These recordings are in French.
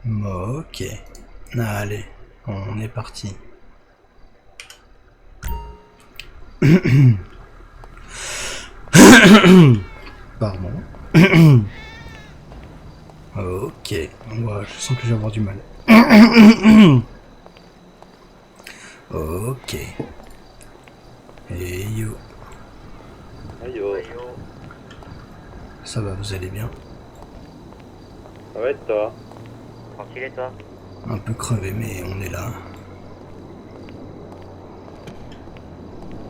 Ok. Allez, on est parti. Pardon. Ok. Ouais, je sens que je vais avoir du mal. Ok. Hey yo. Aïe oh. Ça va, vous allez bien? Ça va être toi? Tranquille et toi? Un peu crevé, mais on est là.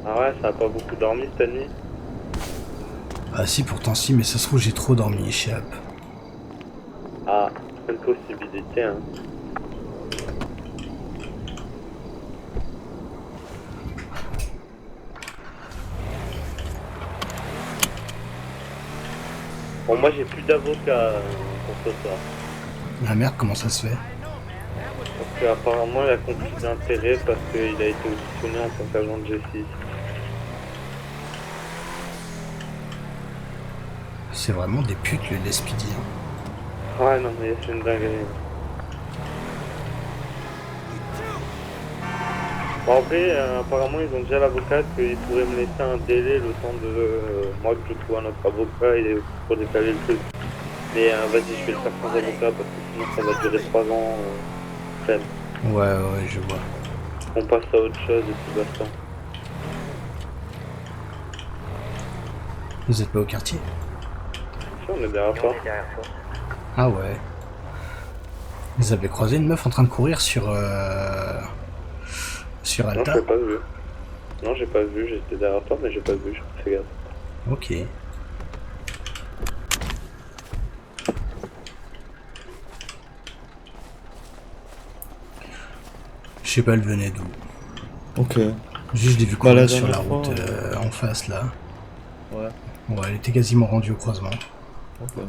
Ah ouais, ça a pas beaucoup dormi cette nuit? Ah si, pourtant si, mais ça se trouve j'ai trop dormi, échappe. Ah, c'est une possibilité hein. Bon, moi j'ai plus d'avocat pour ce soir. La merde, comment ça se fait? Parce qu'apparemment il a conflit d'intérêt parce qu'il a été auditionné en tant qu'agent de justice. C'est vraiment des putes le Speedy. Hein. Ouais, non mais c'est une dinguerie. Bon, après, apparemment ils ont déjà l'avocat qu'il pourrait me laisser un délai le temps de moi que je trouve un autre avocat et pour décaler le truc. Mais vas-y, je vais le faire sans avocat parce que sinon ça va durer 3 ans. Flemme. Ouais, je vois. On passe à autre chose et puis basta. Vous êtes pas au quartier? Si, on est derrière toi. Ah ouais. Vous avez croisé une meuf en train de courir sur Non, je Alta? l'ai pas vu. Non, j'ai pas vu, j'étais derrière toi, mais j'ai pas vu, j'ai pas fait gaffe. Ok. Je sais pas, elle venait d'où. Ok. Juste, je l'ai vu Bah la courir sur la dernière fois. route en face là. Ouais. Ouais, elle était quasiment rendue au croisement. Ok.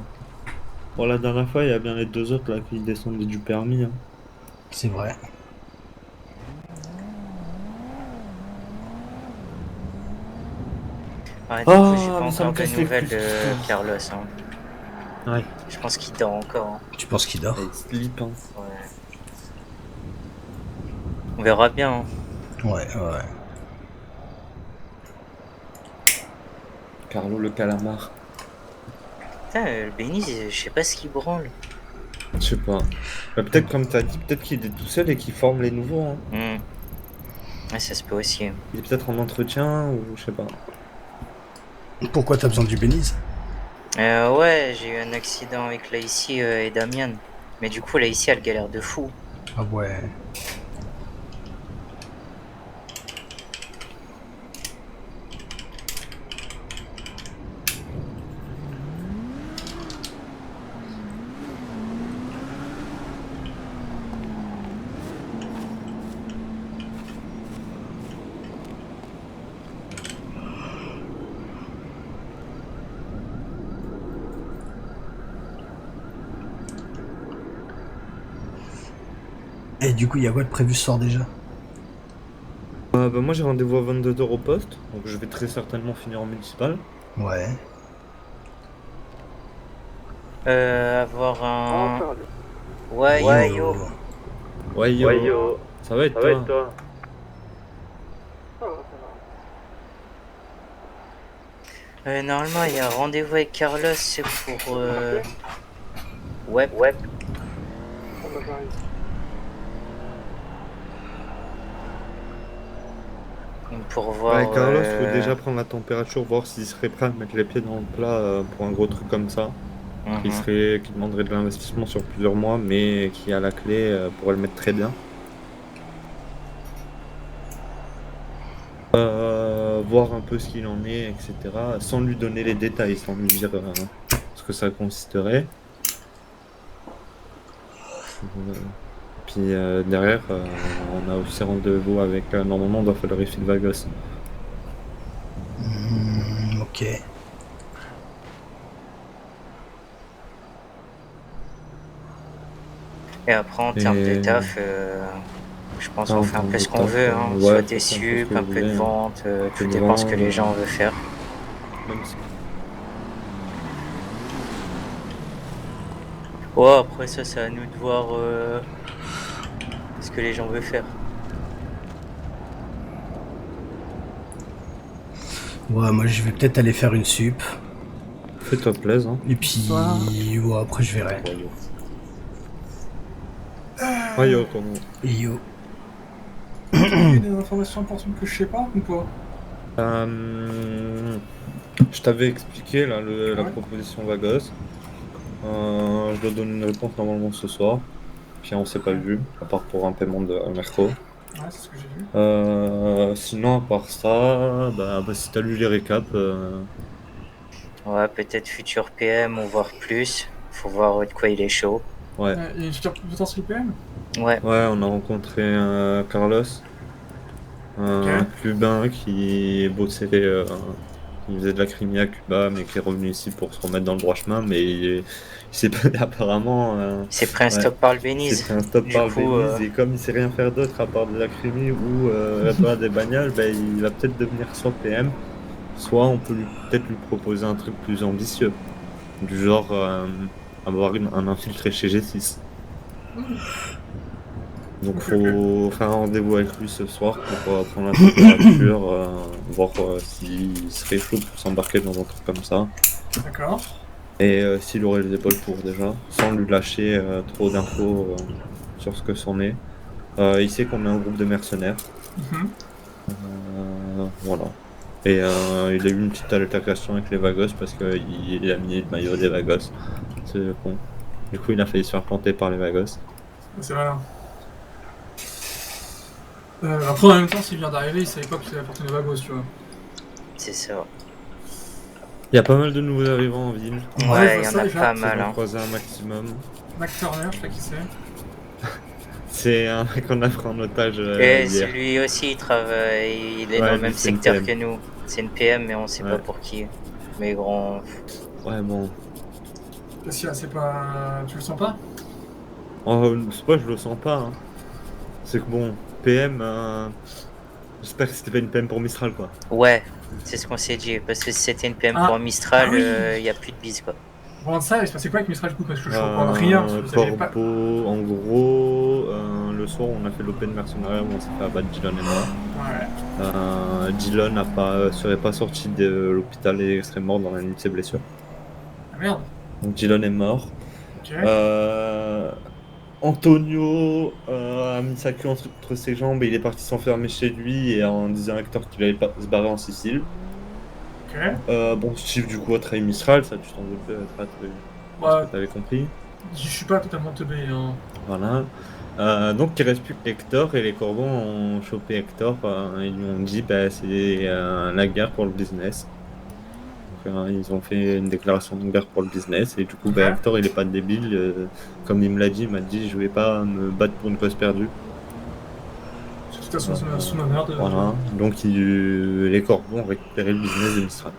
Bon, la dernière fois, il y a bien les deux autres là qui descendaient du permis. Hein. C'est vrai. Ouais, du coup, j'ai pas Mais ça me encore de casse les nouvelles couilles de cette histoire. Carlos. Hein. Ouais. Je pense qu'il dort encore. Hein. Tu penses qu'il dort? Elle slip, hein. Ouais. On verra bien. Hein. Ouais. Carlo le calamar. Putain, le Bénis, je sais pas ce qu'il branle. Je sais pas. Bah, peut-être comme t'as dit, peut-être qu'il est tout seul et qu'il forme les nouveaux. Hein. Ouais, ça se peut aussi. Il est peut-être en entretien ou je sais pas. Pourquoi t'as besoin du Belize? Ouais, j'ai eu un accident avec Laïci et Damian. Mais du coup, Laïci, elle galère de fou. Ah ouais. Et du coup, il y a quoi de prévu ce soir déjà? Bah, moi j'ai rendez-vous à 22h au poste, donc je vais très certainement finir en municipal. Ouais. Avoir un... Ouais, Ouais, yo. Ouais yo, Ouais yo, ça va être ça va être toi? toi? Normalement, il y a un rendez-vous avec Carlos, c'est pour... Ouais. Pour Ouais, voir... Carlos, faut déjà prendre la température, voir s'il serait prêt à mettre les pieds dans le plat pour un gros truc comme ça. mhm. Qui demanderait de l'investissement sur plusieurs mois, mais qui à la clé pourrait le mettre très bien. Voir un peu ce qu'il en est, etc. Sans lui donner les détails, sans lui dire ce que ça consisterait. Euh, Puis derrière, on a aussi rendez-vous avec, normalement, on doit faire le refill Vagos. Ok. Et après, en termes de Et taf, je pense qu'on en fait un termes peu de ce qu'on taf, veut. Hein. ouais, Soit faut des faire un peu ce sup, que un vous peu de voulez. Hein. vente, Un peu tout de dépend ce que vente, les gens veulent faire. même si Ouais, après ça, c'est à nous de voir ce que les gens veulent faire. Ouais, moi je vais peut-être aller faire une sup. Fais-toi plaisir. Hein. Et puis, ouais, après je verrai. Voyons, comment. Et yo. Des informations importantes que je sais pas ou pas? Je t'avais expliqué là, la Ouais. proposition Vagos. Je dois donner une réponse normalement ce soir. Puis on s'est pas vu, à part pour un paiement de Merco. Ouais, c'est ce que j'ai vu. Sinon, à part ça, si t'as lu les récaps, Ouais, peut-être futur PM ou voir plus. Faut voir de quoi il est chaud. ouais. Il y a une future potentielle PM? Ouais, Ouais, on a rencontré Carlos, un Ok. Cubain qui bossait, qui faisait de la crimi à Cuba, mais qui est revenu ici pour se remettre dans le droit chemin, mais il s'est apparemment. c'est pris un Ouais. stop par le C'est Benize. un stop Du par le coup, Belize et comme il sait rien faire d'autre à part de la crimi ou réparer des bagnoles, il va peut-être devenir soit PM, soit on peut peut-être lui proposer un truc plus ambitieux, du genre avoir un infiltré chez G6. Donc faut faire un rendez-vous avec lui ce soir pour prendre la température, voir s'il serait chaud pour s'embarquer dans un truc comme ça. D'accord. Et s'il aurait les épaules pour déjà, sans lui lâcher trop d'infos sur ce que c'en est. Il sait qu'on est un groupe de mercenaires. Mhm. Voilà. Et il a eu une petite altercation avec les Vagos parce qu'il a mis le maillot des Vagos. C'est con. Du coup, il a failli se faire planter par les Vagos. C'est malin. Après, en même temps, s'il vient d'arriver, il savait pas qu'il allait porter une vagos, tu vois. c'est ça. Il y a pas mal de nouveaux arrivants en ville. Ouais, il y je en vois a ça, pas j'ai mal. On Hein. croiser un maximum. Mac Turner, je sais pas qui c'est. C'est un mec qu'on a pris en otage Et hier. lui aussi, il travaille, il est Ouais, dans le lui, même c'est une secteur PM. que nous. C'est une PM, mais on sait pas Ouais. pour qui. Mais grand. Ouais, bon. Parce que c'est pas. Tu le sens pas? Oh, c'est pas, je le sens pas. Hein. C'est que bon, PM. J'espère que c'était pas une PM pour Mistral quoi. Ouais, c'est ce qu'on s'est dit. Parce que si c'était une PM Ah, pour Mistral, ah oui. y a plus de bise quoi. Bon, ça, il se passait quoi avec Mistral du coup? Parce que je comprends rien. Parce que vous avez pas... Corbeau, en gros, le soir on a fait l'open mercenariat où on s'est fait abattre Dylan et moi. Ouais. Dylan serait pas sorti de l'hôpital et serait mort dans la nuit de ses blessures. Ah merde. Donc Dylan est mort. Ok. Antonio a mis sa queue entre ses jambes et il est parti s'enfermer chez lui et en disant à Hector qu'il allait se barrer en Sicile. Ok. Bon, Steve du coup a trahi Mistral, ça tu t'en veux pas, Bah, t'avais compris. je suis pas totalement teubé, hein. Voilà. Donc il reste plus que Hector et les Corbeaux ont chopé Hector et ils lui ont dit c'est la guerre pour le business. Donc, ils ont fait une déclaration de guerre pour le business et du coup Ouais. Hector il est pas débile, comme il m'a dit je vais pas me battre pour une cause perdue. De toute façon, c'est son honneur de. Voilà. Donc les Corbeaux ont récupéré le business de Mistral.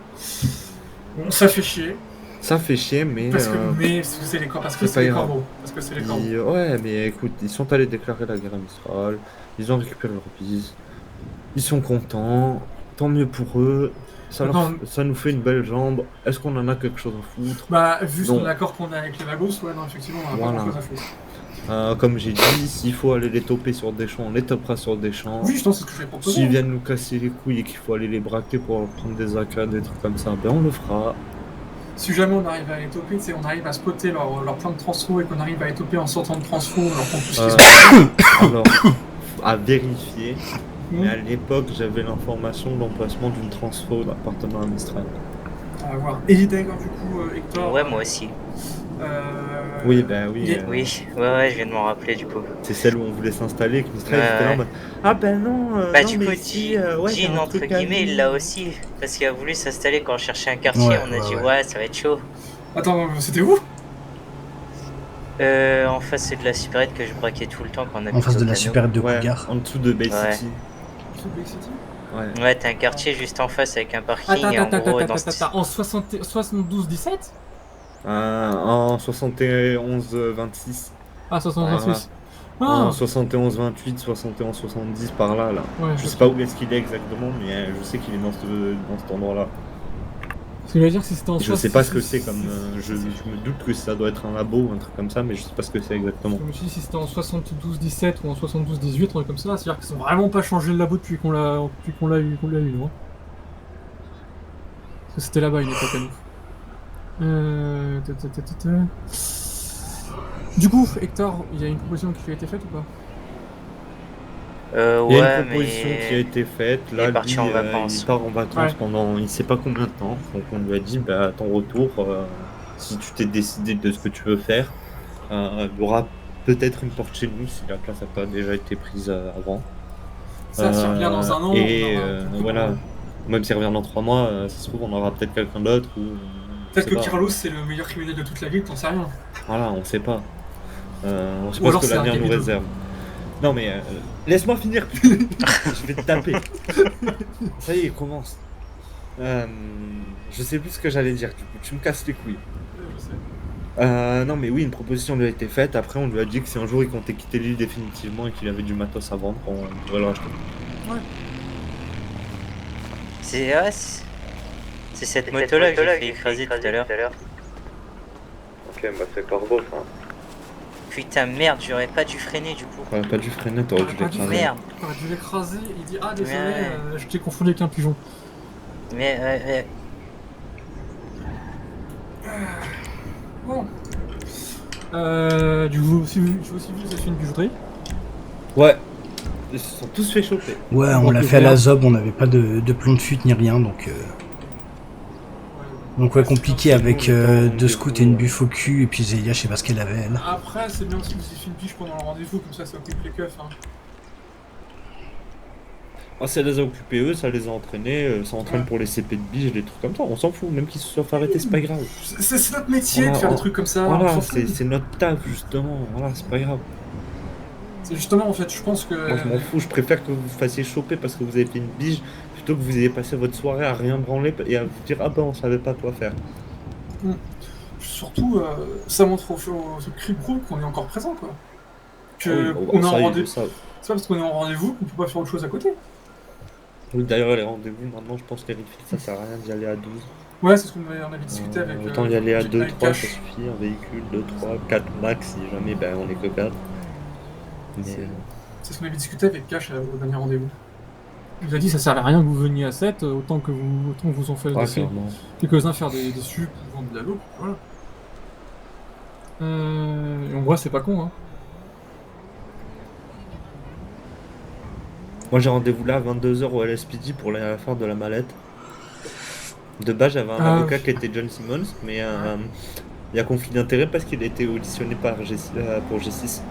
Bon, ça fait chier. Ça fait chier mais... Parce que c'est les corbeaux. Parce que c'est c'est pas les grave. corbeaux. Parce que c'est les corbeaux. Ouais, mais écoute, ils sont allés déclarer la guerre à Mistral, ils ont récupéré leur bise, ils sont contents, tant mieux pour eux, ça nous fait une belle jambe. Est-ce qu'on en a quelque chose à foutre? Bah, vu Non. son accord qu'on a avec les vagos, ouais, non, effectivement, on a Voilà. pas grand chose à foutre. Comme j'ai dit, s'il faut aller les toper sur des champs, on les topera sur des champs. Oui, je pense que c'est ce que je vais proposer. S'ils viennent nous casser les couilles et qu'il faut aller les braquer pour leur prendre des AK, des trucs comme ça, on le fera. Si jamais on arrive à les toper, tu sais, on arrive à spotter leur plan de transfo et qu'on arrive à les toper en sortant de transfo, on leur prend tout ce qu'ils ont. Alors, à vérifier. Mais à l'époque, j'avais l'information de l'emplacement d'une transfo appartenant à Mistral. À voir. Et d'ailleurs, du coup, Hector. Ouais, moi aussi. Oui, il est- Oui, ouais, je viens de m'en rappeler du coup. C'est celle où on voulait s'installer, que Mistral Ouais, était là en ouais. mode, ah ben non, Bah non, du mais coup, ici, ouais, il y a Jean, un entre truc à guillemets, il nous. l'a aussi. Parce qu'il a voulu s'installer quand on cherchait un quartier. Ouais, On a ouais, dit, ouais. ouais, ça va être chaud. Attends, c'était où? En face de la supérette que je braquais tout le temps quand on avait En face de la supérette de Ouais, Cougar. en dessous de Bay Ouais. City. Salt Lake City. Ouais. Ouais, t'as un quartier juste en face avec un parking. Attends, et en attends, gros, attends, dans attends, ce- attends. En 72-17? En 71-26. Ah, 76. En Ah, 71-28, 71-70 par là. ouais, Je sais pas où est-ce qu'il est exactement, mais je sais qu'il est dans cet endroit-là. Ce que je veux dire, si c'était en Je sais pas ce que c'est comme. Je me doute que ça doit être un labo ou un truc comme ça, mais je sais pas ce que c'est exactement. Je me suis dit si c'était en 72-17 ou en 72-18, un truc comme ça, c'est-à-dire qu'ils ont vraiment pas changé le labo depuis qu'on l'a eu, non. Parce que c'était là-bas une époque à nous. Du coup, Hector, il y a une proposition qui lui a été faite ou pas? Il y a Ouais, une proposition mais... qui a été faite. il Là, est parti lui, en vacances. il part en vacances Ouais. pendant il sait pas combien de temps. Donc on lui a dit, bah, à ton retour, si tu t'es décidé de ce que tu veux faire, il y aura peut-être une porte chez nous si la place n'a pas déjà été prise avant. Ça, s'il revient dans un an, Et on aura beaucoup de voilà, problèmes. même s'il revient dans 3 mois, ça se trouve, on aura peut-être quelqu'un d'autre. Ou Peut-être on que sait pas. Carlos c'est le meilleur criminel de toute la ville, t'en sais rien. Voilà, on sait pas. On sait Ou pas alors ce que c'est un l'avenir nous Gabido. réserve. Non mais laisse-moi finir, putain. Je vais te taper. Ça y est, commence. Je sais plus ce que j'allais dire, du coup, tu me casses les couilles. Je sais. Non mais oui, une proposition lui a été faite. Après, on lui a dit que si un jour il comptait quitter l'île définitivement et qu'il avait du matos à vendre, on pourrait le racheter. C'est cette moto-là que j'ai fait écraser tout à l'heure. Ok, bah c'est Corbeau ça. Putain, merde, j'aurais pas dû freiner du coup. T'aurais pas dû freiner, t'aurais dû T'aurais pas dû l'écraser. Merde. T'aurais dû l'écraser, il dit ah désolé, Ouais. je t'ai confondu avec un pigeon. Mais Bon. Du coup, j'ai aussi vu cette film bijouterie. Ouais. Ils se sont tous fait choper. Ouais, on Donc, l'a le fait à la vert. zob, on n'avait pas de plomb de fuite ni rien, donc ouais, compliqué avec deux scouts et une buffe au cul, et puis Zélia, je sais pas ce qu'elle avait, elle. Après, c'est bien aussi que vous ayez fait une piche pendant le rendez-vous, comme ça occupe les keufs. Hein. Ah, ça les a occupés eux, ça les a entraînés, ça entraîne pour les CP de biche, des trucs comme ça, on s'en fout, même qu'ils se soient fait arrêter, c'est pas grave. C'est notre métier Voilà, de faire des trucs comme ça. on Voilà, s'en fout. c'est notre taf justement, voilà, c'est pas grave. C'est justement, en fait, je pense que. Moi je m'en fous, je préfère que vous vous fassiez choper parce que vous avez fait une bige plutôt que vous ayez passé votre soirée à rien branler et à vous dire ah ben on savait pas quoi faire. Surtout, ça montre au Crip Pro qu'on est encore présent, quoi. Que Ah oui, bon, on est ça, en ils le rendez-vous. savent. C'est pas parce qu'on est en rendez-vous qu'on peut pas faire autre chose à côté. Oui, d'ailleurs les rendez-vous maintenant je pense que les refills ça sert à rien d'y aller à 12. Ouais, c'est ce qu'on avait discuté avec. Autant y aller à Jet 2, Night 3 ça Cash. suffit, un véhicule, 2, 3, 4 max si jamais ben on est que 4. Mais C'est ce qu'on avait discuté avec Cash au dernier rendez-vous. Il nous a dit ça sert à rien que vous veniez à 7, autant que vous en faites ouais, laisser clairement. quelques-uns faire des sups ou vendre de la loupe, voilà. Et en vrai, c'est pas con, hein. Moi j'ai rendez-vous là à 22h au LSPD pour la faire de la mallette. De base j'avais un Ah, avocat oui. qui était John Simmons, mais il y a conflit d'intérêt parce qu'il a été auditionné par pour G6.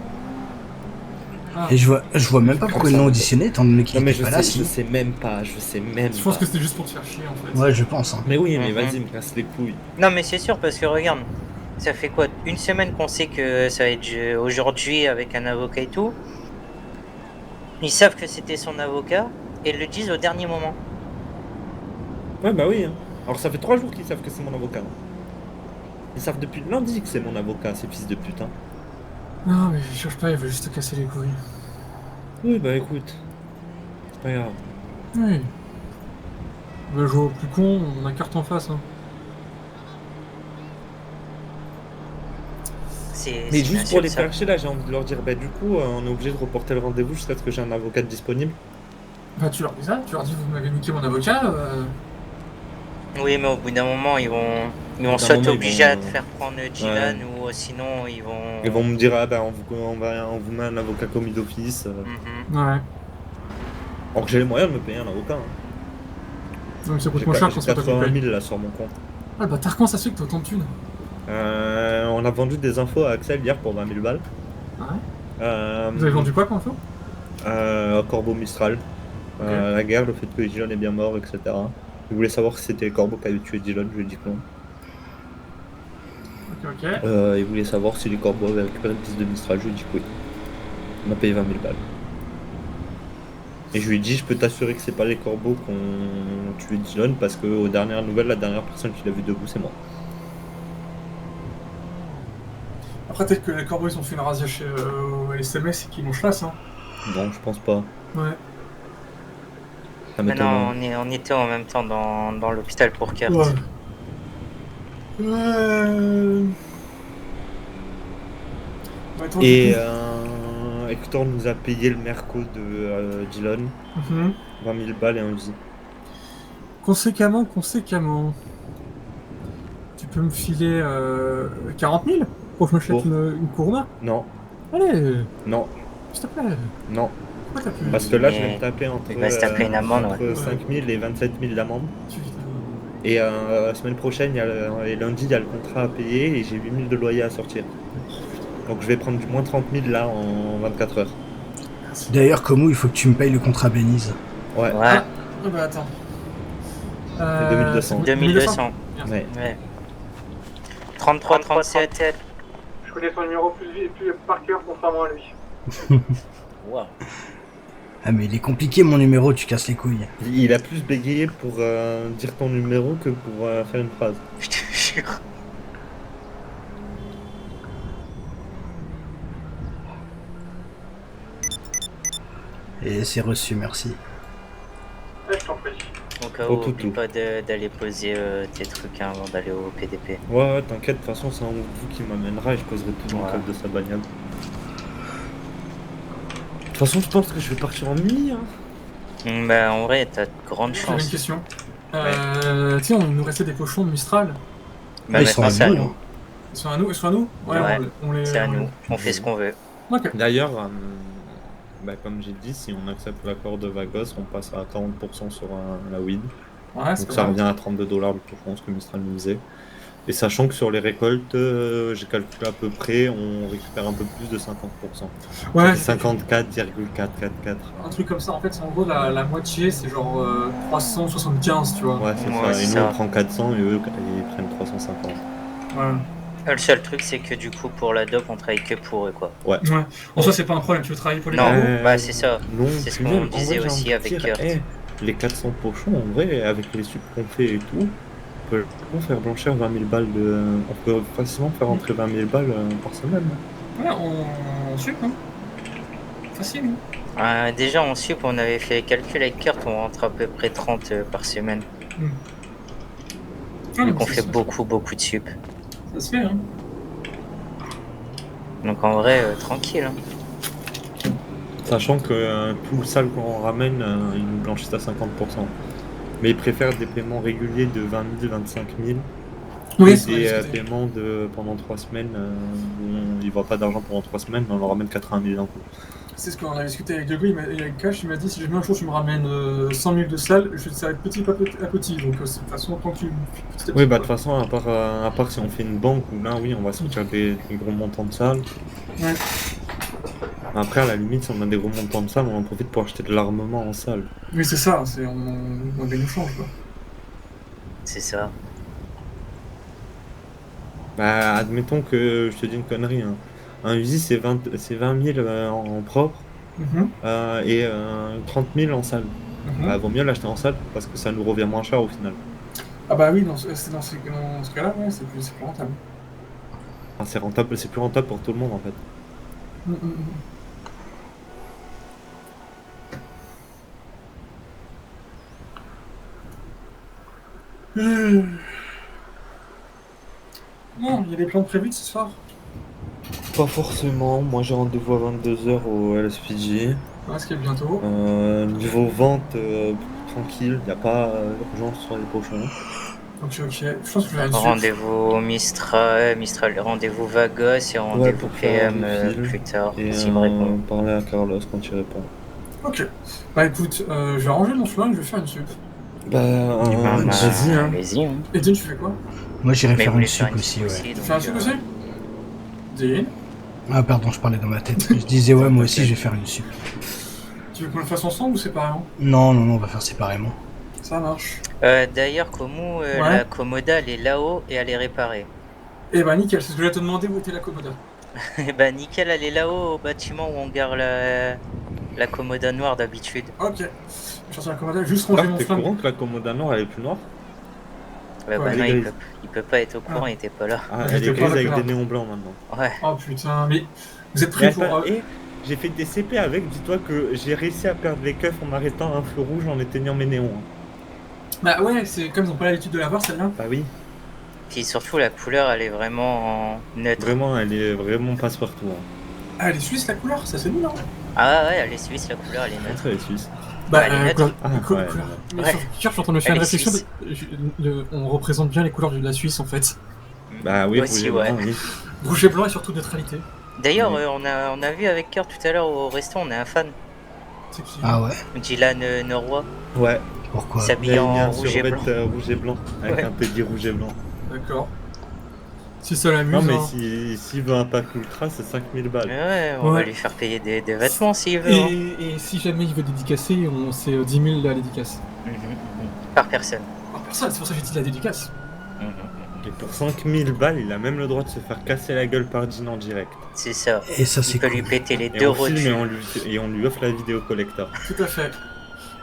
Ah, Et je vois même pas pourquoi ils l'ont auditionné, étant donné qu'il Non mais était je pas là, sais, si. je sais même pas. je pense que c'était juste pour te faire chier, en fait. Ouais, je pense, hein. Mais oui, mais Mhm. vas-y, me casse les couilles. non, mais c'est sûr parce que regarde, ça fait quoi, une semaine qu'on sait que ça va être aujourd'hui avec un avocat et tout. Ils savent que c'était son avocat et ils le disent au dernier moment. Ouais bah oui. Hein. Alors ça fait 3 jours qu'ils savent que c'est mon avocat. Ils savent depuis lundi que c'est mon avocat, ces fils de pute. Hein. Non, mais je cherche pas, il veut juste te casser les couilles. Oui bah écoute, c'est pas grave. Oui. On va jouer au plus con, on a carte en face, hein. Mais juste pour les faire chier là, j'ai envie de leur dire bah du coup on est obligé de reporter le rendez-vous jusqu'à ce que j'ai un avocat disponible. Bah, tu leur dis ça, tu leur dis vous m'avez niqué mon avocat, Oui, mais au bout d'un moment, ils vont d'un soit moment, ils t'obliger vont, à te faire prendre Dylan ou sinon ils vont. Ils vont me dire ah bah on vous met un avocat commis d'office. Mhm. Ouais. Alors que j'ai les moyens de me payer un avocat. Hein. Donc ça coûte J'ai moins cher quand j'ai c'est toi qui 80 paye. 000 là sur mon compte. Ah, bah, comment ça se fait que t'as autant de thunes? On a vendu des infos à Axel hier pour 20 000 balles. Ah ouais. Vous avez vendu quoi comme info? Corbeau Mistral. La guerre, le fait que Dylan est bien mort, etc. Il voulait savoir si c'était Corbeau qui avait tué Dylan, je lui ai dit que non. Ok. Il voulait savoir si les Corbeaux avaient récupéré une piste de Mistral, je lui ai dit que oui. On a payé 20 000 balles. Et je lui ai dit, je peux t'assurer que c'est pas les Corbeaux qui ont tué Dylan parce que aux dernières nouvelles, la dernière personne qui l'a vu debout, c'est moi. Après, peut-être que les corbeaux ils ont fait une razzia chez SMS et qu'ils l'ont chlasse, hein. Non, je pense pas. Ouais. Ça Mais non, m'étonne. on était en même temps dans l'hôpital pour Kurt. Ouais. Bah, attends, Et du coup. Hector nous a payé le merco de Dillon. 20 000 balles et un Uzi. Conséquemment. Tu peux me filer 40 000 pour que je m'achète Pour une Kuruma? Non, Allez, non, s'il te plaît. non. Pourquoi t'as plus... Parce que là, je vais Mais me taper entre, il va se taper une amende, entre 5 000 et 27 000 d'amende. Tu- Et la semaine prochaine, et lundi, il y a le contrat à payer et j'ai 8 000 de loyer à sortir. Donc je vais prendre du moins 30 000 là en 24 heures. D'ailleurs, Komu, il faut que tu me payes le contrat Beniz. Ouais. Ouais, Ah bah attends. C'est 2200. 2200. Ouais. Ouais. 33, 37. Je connais son numéro plus par cœur, contrairement à lui. Wow. Ah, mais il est compliqué mon numéro, tu casses les couilles. Il a plus bégayé pour dire ton numéro que pour faire une phrase. Je te jure. Et c'est reçu, merci. Ouais, je t'en prie. Au cas Au où, oublie toutou. pas d'aller poser tes trucs hein, avant d'aller au PDP. Ouais, t'inquiète, de toute façon, c'est un vous qui m'amènera et je poserai tout dans le Ouais. cadre de sa bagnole. De toute façon, je pense que je vais partir en mini. Hein. Bah, en vrai, t'as de grandes J'avais une chances. question. Tu sais, on nous restait des cochons de Mistral. Bah, ils sont maintenant, à c'est à nous, nous. hein. Ils sont à nous? Ils sont à nous? Ouais, on les... C'est à nous. On fait ce qu'on veut. Ok. D'ailleurs, comme j'ai dit, si on accepte l'accord de Vagos, on passe à 40% sur la weed. Ouais, c'est Donc ça pas revient à 32 $ le cochon, ce que Mistral nous disait. Et sachant que sur les récoltes, j'ai calculé à peu près, on récupère un peu plus de 50%. Ouais, C'est 54,444. un truc comme ça. En fait, en gros, la moitié, c'est genre 375, tu vois. Ouais, c'est Ouais, ça. Et c'est nous, ça. on prend 400 et eux, ils prennent 350. Ouais. Le seul truc, c'est que du coup, pour la dope, on travaille que pour eux, quoi. Ouais. En soi, c'est pas un problème. Tu veux travailler pour les Non. gros? Bah, c'est ça. Non, C'est ce puis qu'on même, en disait vrai, j'ai aussi envie de avec dire, Kurt. les 400 pochons, en vrai, avec les subs qu'on fait et tout, on peut faire blanchir 20 000 balles de... On peut facilement faire entrer 20 000 balles par semaine. Ouais, on suit, hein. Facile. Déjà, en sup, on avait fait les calculs avec Kurt, on rentre à peu près 30 par semaine. Donc, on fait beaucoup de sup. Ça se fait, hein. Donc, en vrai, tranquille. Hein. Sachant que tout le sale qu'on ramène, ils nous blanchissent à 50%. Mais ils préfèrent des paiements réguliers de 20 000, 25 000. Oui, Et c'est des vrai, paiements pendant 3 semaines, où ils ne voient pas d'argent pendant 3 semaines, mais on leur ramène 80 000 d'un coup. c'est ce qu'on a discuté avec Degree et avec Cash. Il m'a dit si jamais un jour tu me ramènes 100 000 de salle, ça va être petit à petit. Donc, c'est de toute façon, tant que tu petit à petit. Oui, bah de quoi. toute façon, à part si on fait une banque, où là, oui, on va sortir des gros montants de salles. Ouais. Après, à la limite, si on a des gros montants de salles, on en profite pour acheter de l'armement en salle. Oui, c'est ça. On gagne au change, quoi. C'est ça. Bah, admettons que je te dis une connerie. Hein. Un Uzi, c'est 20 000 en propre et 30 000 en salle. Bah, vaut mieux l'acheter en salle parce que ça nous revient moins cher au final. Ah bah oui, dans ce cas-là, ouais, c'est plus rentable. Enfin, c'est rentable, c'est plus rentable pour tout le monde en fait. Non, il y a des plans prévus de ce soir. Pas forcément, moi j'ai rendez-vous à 22h au LSPG. Ouais, ce qui est bientôt. Niveau vente, tranquille, il n'y a pas d'urgence sur les pochons. Ok. Je pense que je vais aller dessus. Rendez-vous au Mistral, rendez-vous Vagos et rendez-vous pour faire PM des fils. plus tard, Et s'il me répond. parler à Carlos quand il répond. Ok. Bah écoute, je vais ranger mon flingue, je vais faire une sup. Eh ben, vas-y hein. Vas-y. Hein. Et Dean, tu fais quoi? Moi, j'irais Mais faire vous une voulez faire sup une aussi, sup ouais. aussi, Tu donc, fais un sup aussi? Dean? Ah, pardon, je parlais dans ma tête. Je disais, ouais, moi aussi, je vais faire une sup. Tu veux qu'on le fasse ensemble ou séparément? Non, on va faire séparément. Ça marche. D'ailleurs, Komu, la Komoda, elle est là-haut et elle est réparée. Eh bah nickel, c'est ce que je vais te demander où était la Komoda. Bah nickel, elle est là-haut au bâtiment où on garde la Komoda noire d'habitude. Ok. Je vais sortir la Komoda, juste ranger mon T'es flingue. courant que la Commodore Nord elle est plus noire? Ouais, bah elle non, est grise. il peut pas être au courant, il était pas là. Ah, j'étais elle est pas grise avec d'accord. des néons blancs maintenant. Ouais. Oh putain, mais vous êtes prêts pour... J'ai fait des CP avec, dis-toi que j'ai réussi à perdre les keufs en arrêtant un feu rouge en éteignant mes néons. Hein. Bah ouais, c'est comme ils ont pas l'habitude de la voir celle-là. Bah oui. Puis surtout, la couleur, elle est vraiment neutre. Vraiment, elle est vraiment passe-partout. Hein. Ah, elle est suisse la couleur, ça c'est nul, hein. Ah ouais, elle est suisse, la couleur, elle est neutre. Elle est suisse. Bah, elle est neutre. couleur. Ah, couleur. ouais. Mais Ouais. sur Twitter, je suis en train de faire Elle une est réflexion. suisse. On représente bien les couleurs de la Suisse en fait. Bah oui, Aussi, rouge et ouais. blanc, oui. Rouge et blanc et surtout neutralité. D'ailleurs, Oui. on a vu avec Cœur tout à l'heure au resto, on a un fan. C'est qui Ah ouais? Dylan Norroy, Ouais, Pourquoi? il il a s'habille mis en un rouge et survêt blanc. rouge et blanc, avec Ouais. un pédi rouge et blanc. D'accord. Si ça l'amuse. Non, mais hein. s'il veut un pack ultra, c'est 5000 balles. Ouais, on va Ouais. lui faire payer des vêtements s'il veut. hein. Et si jamais il veut dédicacer, c'est 10 000 la dédicace. Mhm, mhm. Par personne. Oh, personne, c'est pour ça que j'ai dit la dédicace. Mhm. Et pour 5000 balles, il a même le droit de se faire casser la gueule par Jean en direct. C'est ça. Et ça, Il c'est peut cool. lui péter les Et deux on filme rotules. et on lui offre la vidéo collector. Tout à fait.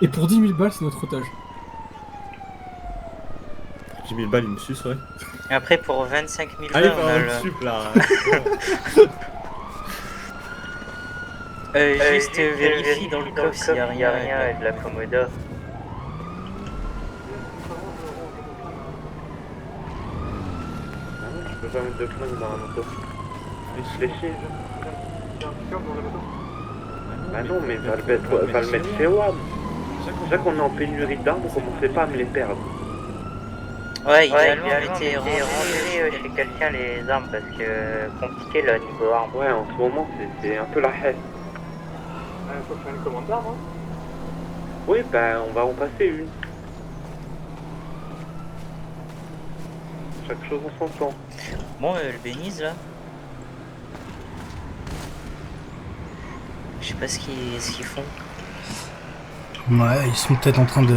Et pour 10 000 balles, c'est notre otage. 10 000 balles, il me suce, ouais. Après, pour 25 000 Allez, balles, on a faire le... un sup là. juste vérifie dans le coffre s'il n'y a rien avec de la Komoda. Ah non, je peux pas mettre de flingue dans la moto. Juste lécher. Bah non, mais va le mettre chez WAM. Déjà qu'on est en pénurie d'armes, commencez pas à me les perdre. Ouais, idéalement, mettez ranger chez quelqu'un les armes parce que compliqué là niveau armes. Ouais, en ce moment, c'est un peu la haine. Il faut faire une commande d'armes. Hein. Oui, bah on va en passer une. Chaque chose en son temps. Bon, le Béniz là. Je sais pas ce qu'ils font. Ouais, ils sont peut-être en train de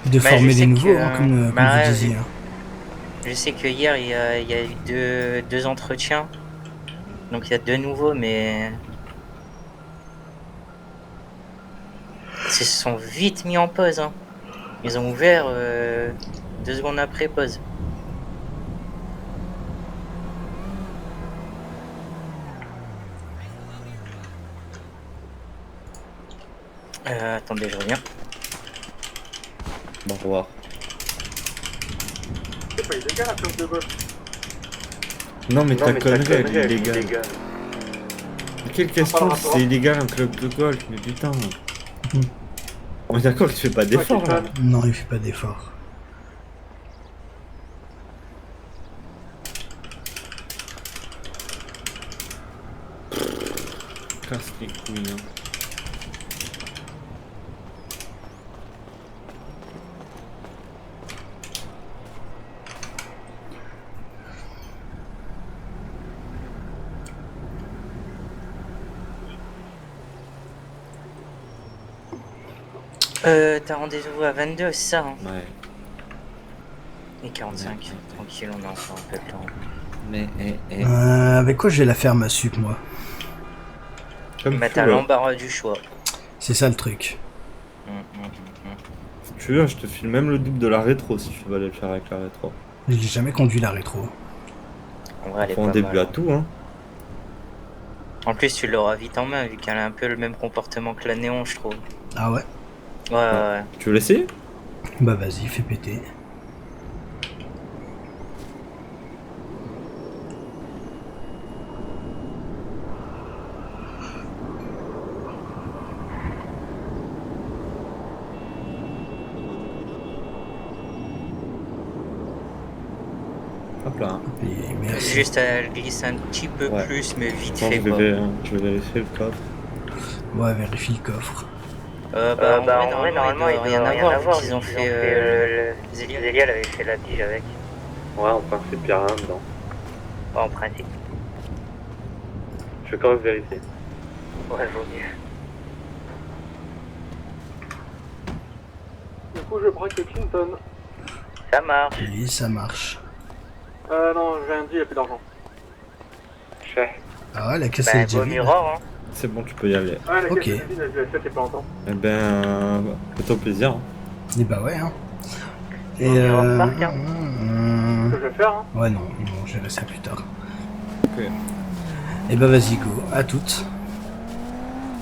Bah, former je sais des nouveaux, que, hein, comme bah, vous ouais, disiez. hein. Je sais que hier il y a eu deux entretiens. Donc il y a deux nouveaux, mais ils se sont vite mis en pause. Hein. Ils ont ouvert 2 secondes après pause. Attendez, je reviens. Bon, au revoir. C'est pas illégal la classe de golf. Non, mais ta ta connerie, elle connerie, est elle est illégale. illégale. Mais quelle Par question, rapport. c'est illégal un club de golf, mais putain. On est d'accord que tu fais pas d'effort là. Non, il fait pas d'effort. Casse les couilles. Hein. T'as rendez-vous à 22, c'est ça hein. Ouais. Et 45, Ouais. tranquille, on a encore un peu de temps. Mais, Avec quoi je vais la faire ma sup, moi? comme Mais tu t'as veux. l'embarras du choix. C'est ça le truc. Si tu veux, je te file même le double de la rétro si tu veux aller le faire avec la rétro. J'ai jamais conduit la rétro. En vrai, elle est Faut un pas début mal. à tout, hein. En plus, tu l'auras vite en main vu qu'elle a un peu le même comportement que la Néon, je trouve. Ah ouais? Ouais. Tu veux l'essayer? Bah vas-y, fais péter. Hop là. Et merci. Juste, elle glisse un petit peu Ouais. plus, mais vite Attends, fait quoi. je vais vérifier le coffre. Ouais, vérifie le coffre. En vrai, normalement, il doit rien avoir vu qu'ils ont fait Zélial avait fait la pige avec. Ouais, en principe, y'a rien dedans. En principe. Je vais quand même vérifier. Ouais, vaut mieux. Du coup, je braque Clinton. Ça marche. Oui, ça marche. Non, j'ai rien dit, il n'y a plus d'argent. Chef. Ah ouais, la caisse Bah, elle est déjà beau vide. mirror, hein. C'est bon, tu peux y aller. Ah, la Ok. caisse est vide, je l'ai faite il n'y a pas longtemps. Eh ben, fais-toi plaisir. Hein. Et bah ouais, hein. Et On ira au parc, hein. Ce que je vais faire, hein. Ouais, non, je verrai ça plus tard. Ok. Et bah vas-y, go. À toutes.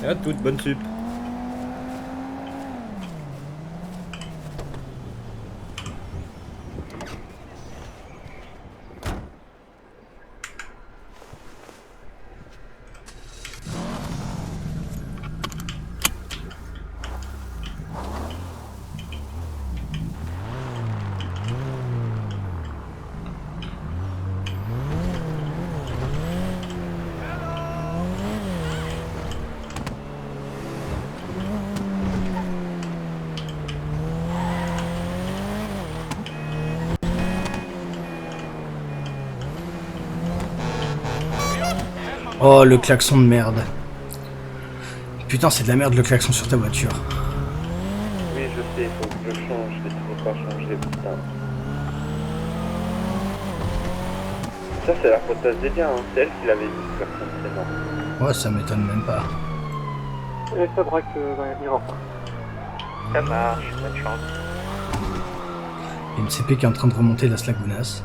Et à toute, bonne sup. Oh, le klaxon de merde. Putain, c'est de la merde le klaxon sur ta voiture. Oui, je sais, il faut que je change, mais tu peux pas changer, putain. Ça, c'est la faute d'Azélia, hein. C'est elle qui l'avait mis, personne, c'est non. Ouais, ça m'étonne même pas. Et ça braque Mirror. Ça marche, bonne chance. Il y a une CP qui est en train de remonter Las Lagunas.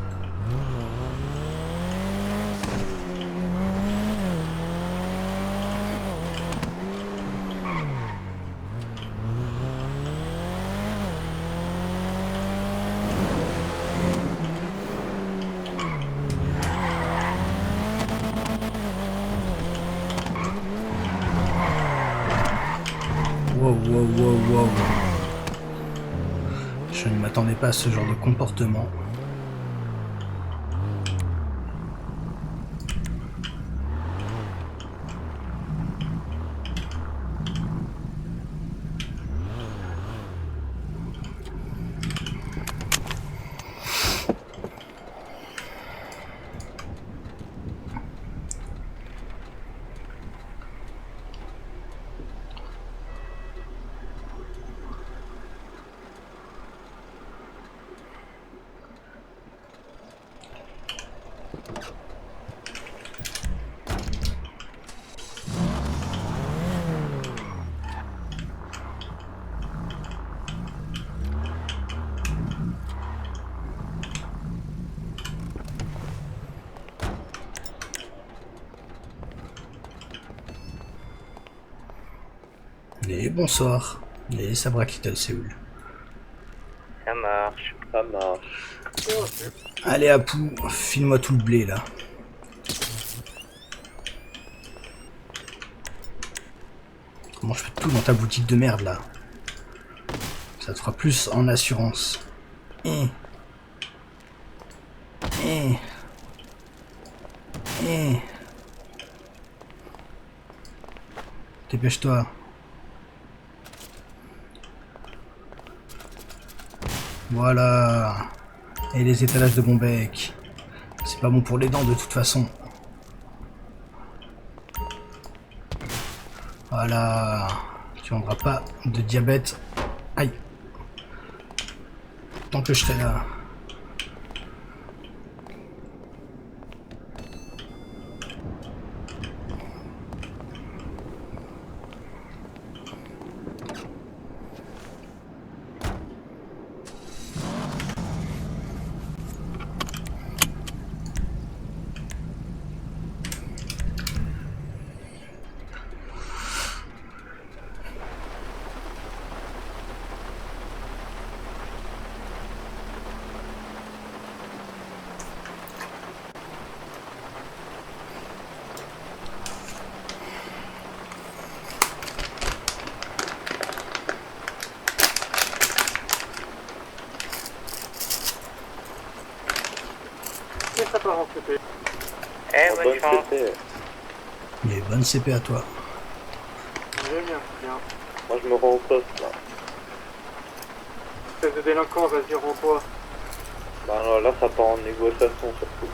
Wow. Je ne m'attendais pas à ce genre de comportement. Et bonsoir. Et Sabra Little Séoul. Ça marche. Ça marche. Allez Apou, file-moi tout le blé là. Comment je fais tout dans ta boutique de merde là? Ça te fera plus en assurance. Dépêche-toi. Voilà. Et les étalages de bon bec. C'est pas bon pour les dents de toute façon. Voilà. Tu n'auras pas de diabète. Aïe. Tant que je serai là. Et ça part en CP. Eh, bonne Bonne chance. CP. Mais bonne CP à toi. Bien. Moi, je me rends au poste, là. Espèce de délinquant, vas-y, rends-toi. Bah non, là, ça part en négociation, surtout.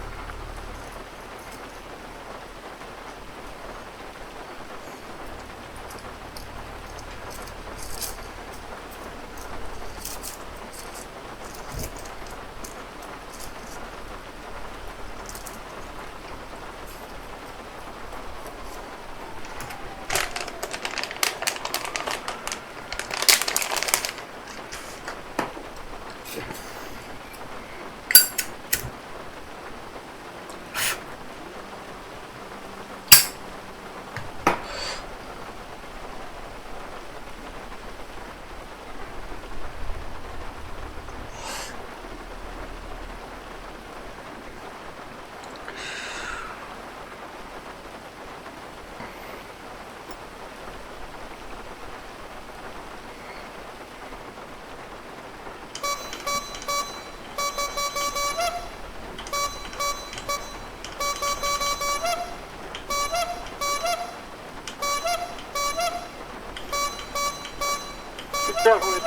Super, j'en ai.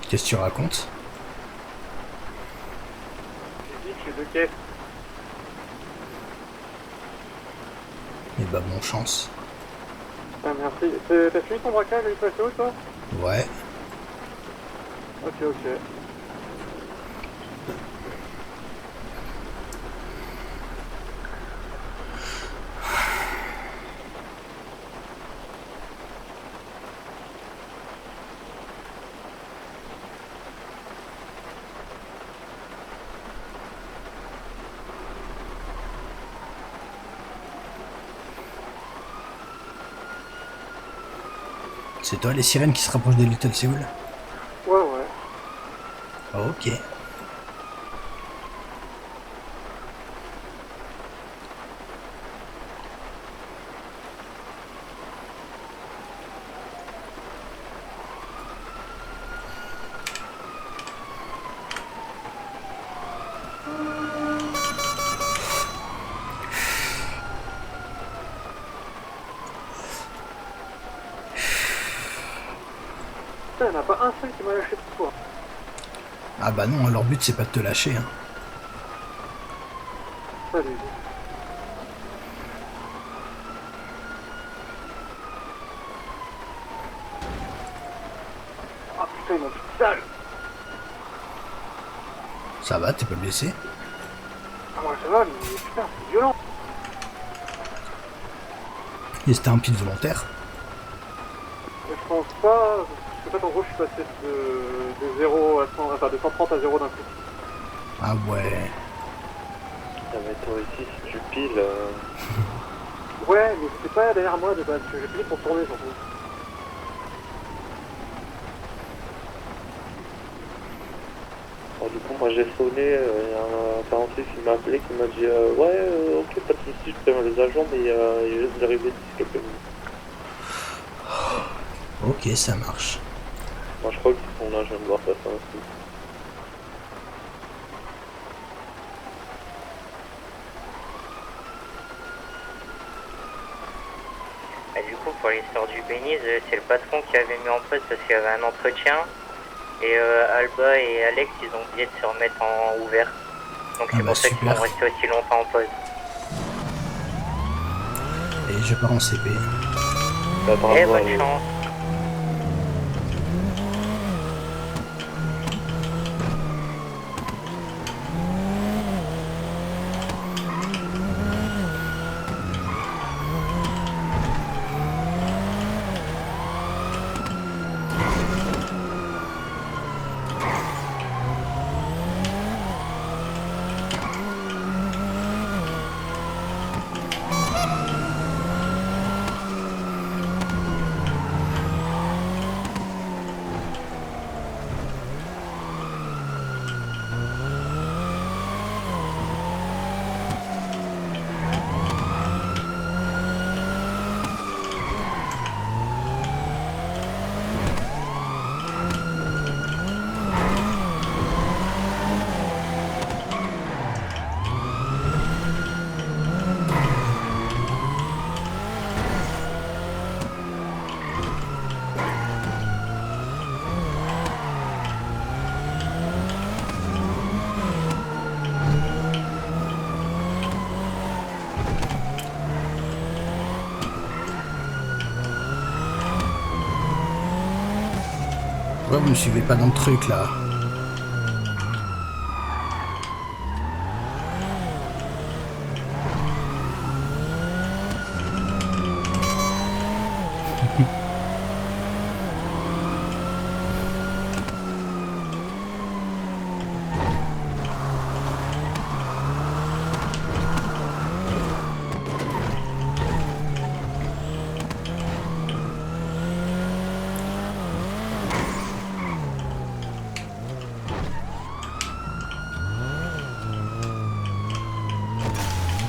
Qu'est-ce que tu racontes? J'ai dit que j'ai deux caisses. Et bah bon chance. Ah, merci. T'as fini ton braquage, il est passé où toi? Ouais. Ok, ok. C'est toi les sirènes qui se rapprochent de Little Seoul? Ouais, ouais. Ok. Putain, y'en a pas un seul qui m'a lâché pour toi. Ah bah non, leur but c'est pas de te lâcher. Hein. Salut. Ah putain, ils m'ont fait sale. Ça va, t'es pas blessé? Ah moi ça va, mais putain, c'est violent. Et c'était un pit volontaire? Je pense pas, parce qu'en fait en gros je suis passé de 0 à 100, enfin de 130 à 0 d'un coup. Ah ouais. Ah, mais toi aussi, si tu piles. Ouais, mais c'était pas derrière moi de base, que j'ai payé pour tourner surtout. Alors, du coup, moi j'ai sonné, il y a un 46 qui m'a appelé, qui m'a dit ouais, ok, pas de soucis, je préviens les agents, mais il risque d'arriver d'ici quelques minutes. Ok, ça marche. Moi je crois qu'ils sont là, je viens de voir ça aussi. Et du coup, pour l'histoire du Beniz, c'est le patron qui avait mis en poste parce qu'il y avait un entretien. Et Alba et Alex, ils ont oublié de se remettre en ouvert. Donc Ah c'est bah, pour ça qu'ils super. sont restés aussi longtemps en pause. Et je pars en CP. Attends, Eh, à voir, bonne chance. Ouais, vous me suivez pas dans le truc là.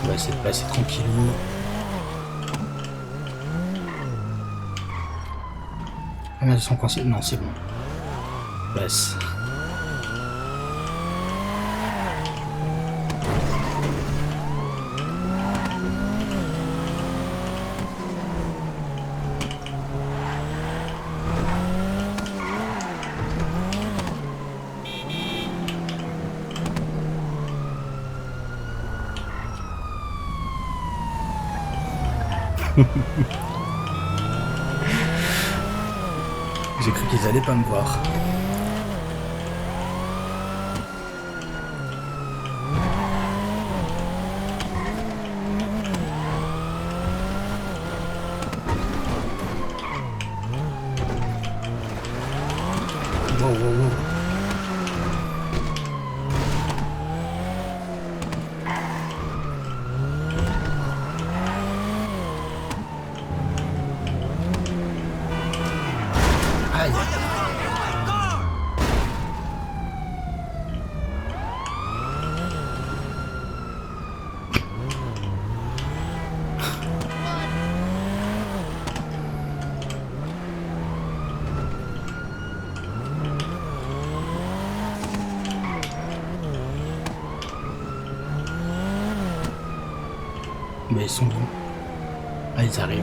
On va essayer de passer tranquillou. Ah merde, ils sont coincés. Non, c'est bon. Passe. J'ai cru qu'ils allaient pas me voir. Wow, wow, wow. Aïe. Mais ils sont bons. Ah, ils arrivent.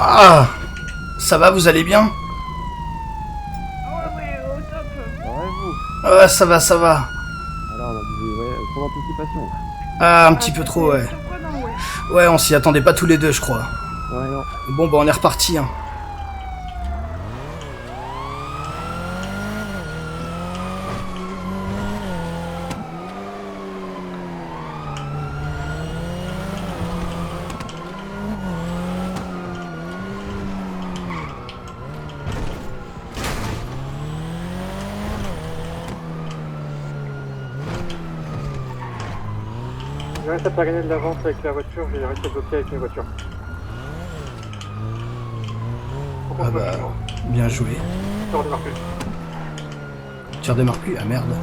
Ah, ça va, vous allez bien? Ouais, au top. Ouais, ça va, ça va. Alors, on a dit, ouais, trop d'anticipation. Ah, un petit peu trop, ouais. Surprenant, ouais. Ouais, on s'y attendait pas tous les deux, je crois. Ouais, non. Bon, bah on est reparti, hein. Je reste à pas gagner de l'avance avec la voiture, j'ai resté bloqué avec mes voitures. Faut qu'on Ah se bah, mette bien joué. je redémarre plus. Tu redémarres plus? Ah merde.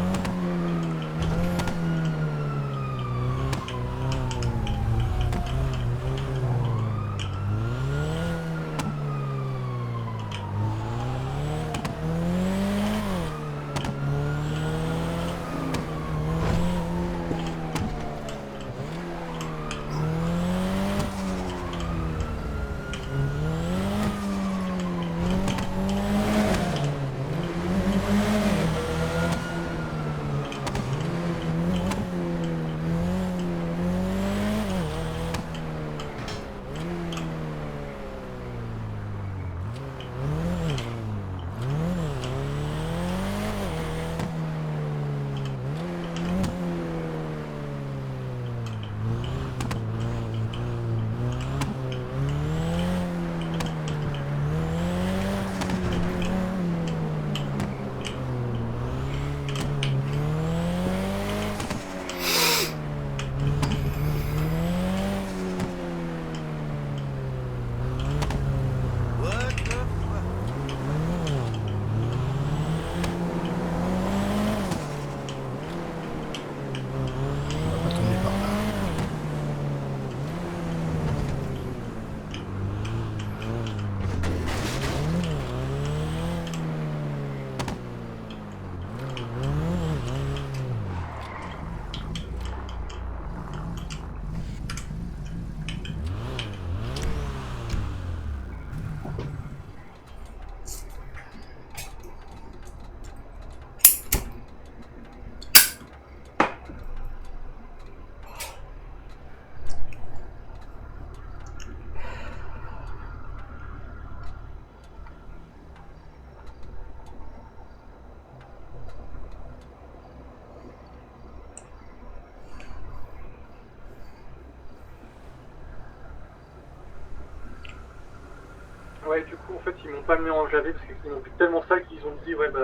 Ouais, du coup, en fait, ils m'ont pas mis en JAV parce qu'ils m'ont vu tellement sale qu'ils ont dit, ouais, bah,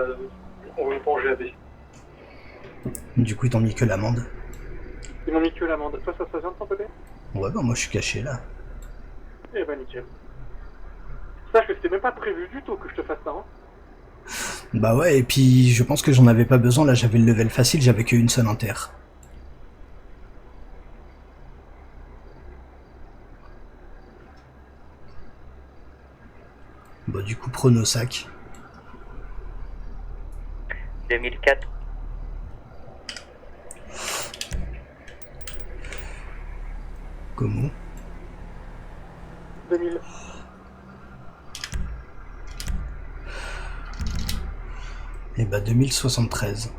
on veut pas en JAV. Du coup, ils t'ont mis que l'amende. Ils m'ont mis que l'amende. Toi, ça se passe bien de ton côté? Ouais, bah moi je suis caché là. Eh ben, nickel. Sache que c'était même pas prévu du tout que je te fasse ça, hein. Bah ouais, et puis je pense que j'en avais pas besoin, là j'avais le level facile, j'avais qu'une seule inter. Bah du coup, prono sac. 2004. Comment? 2000. Et bah 2073.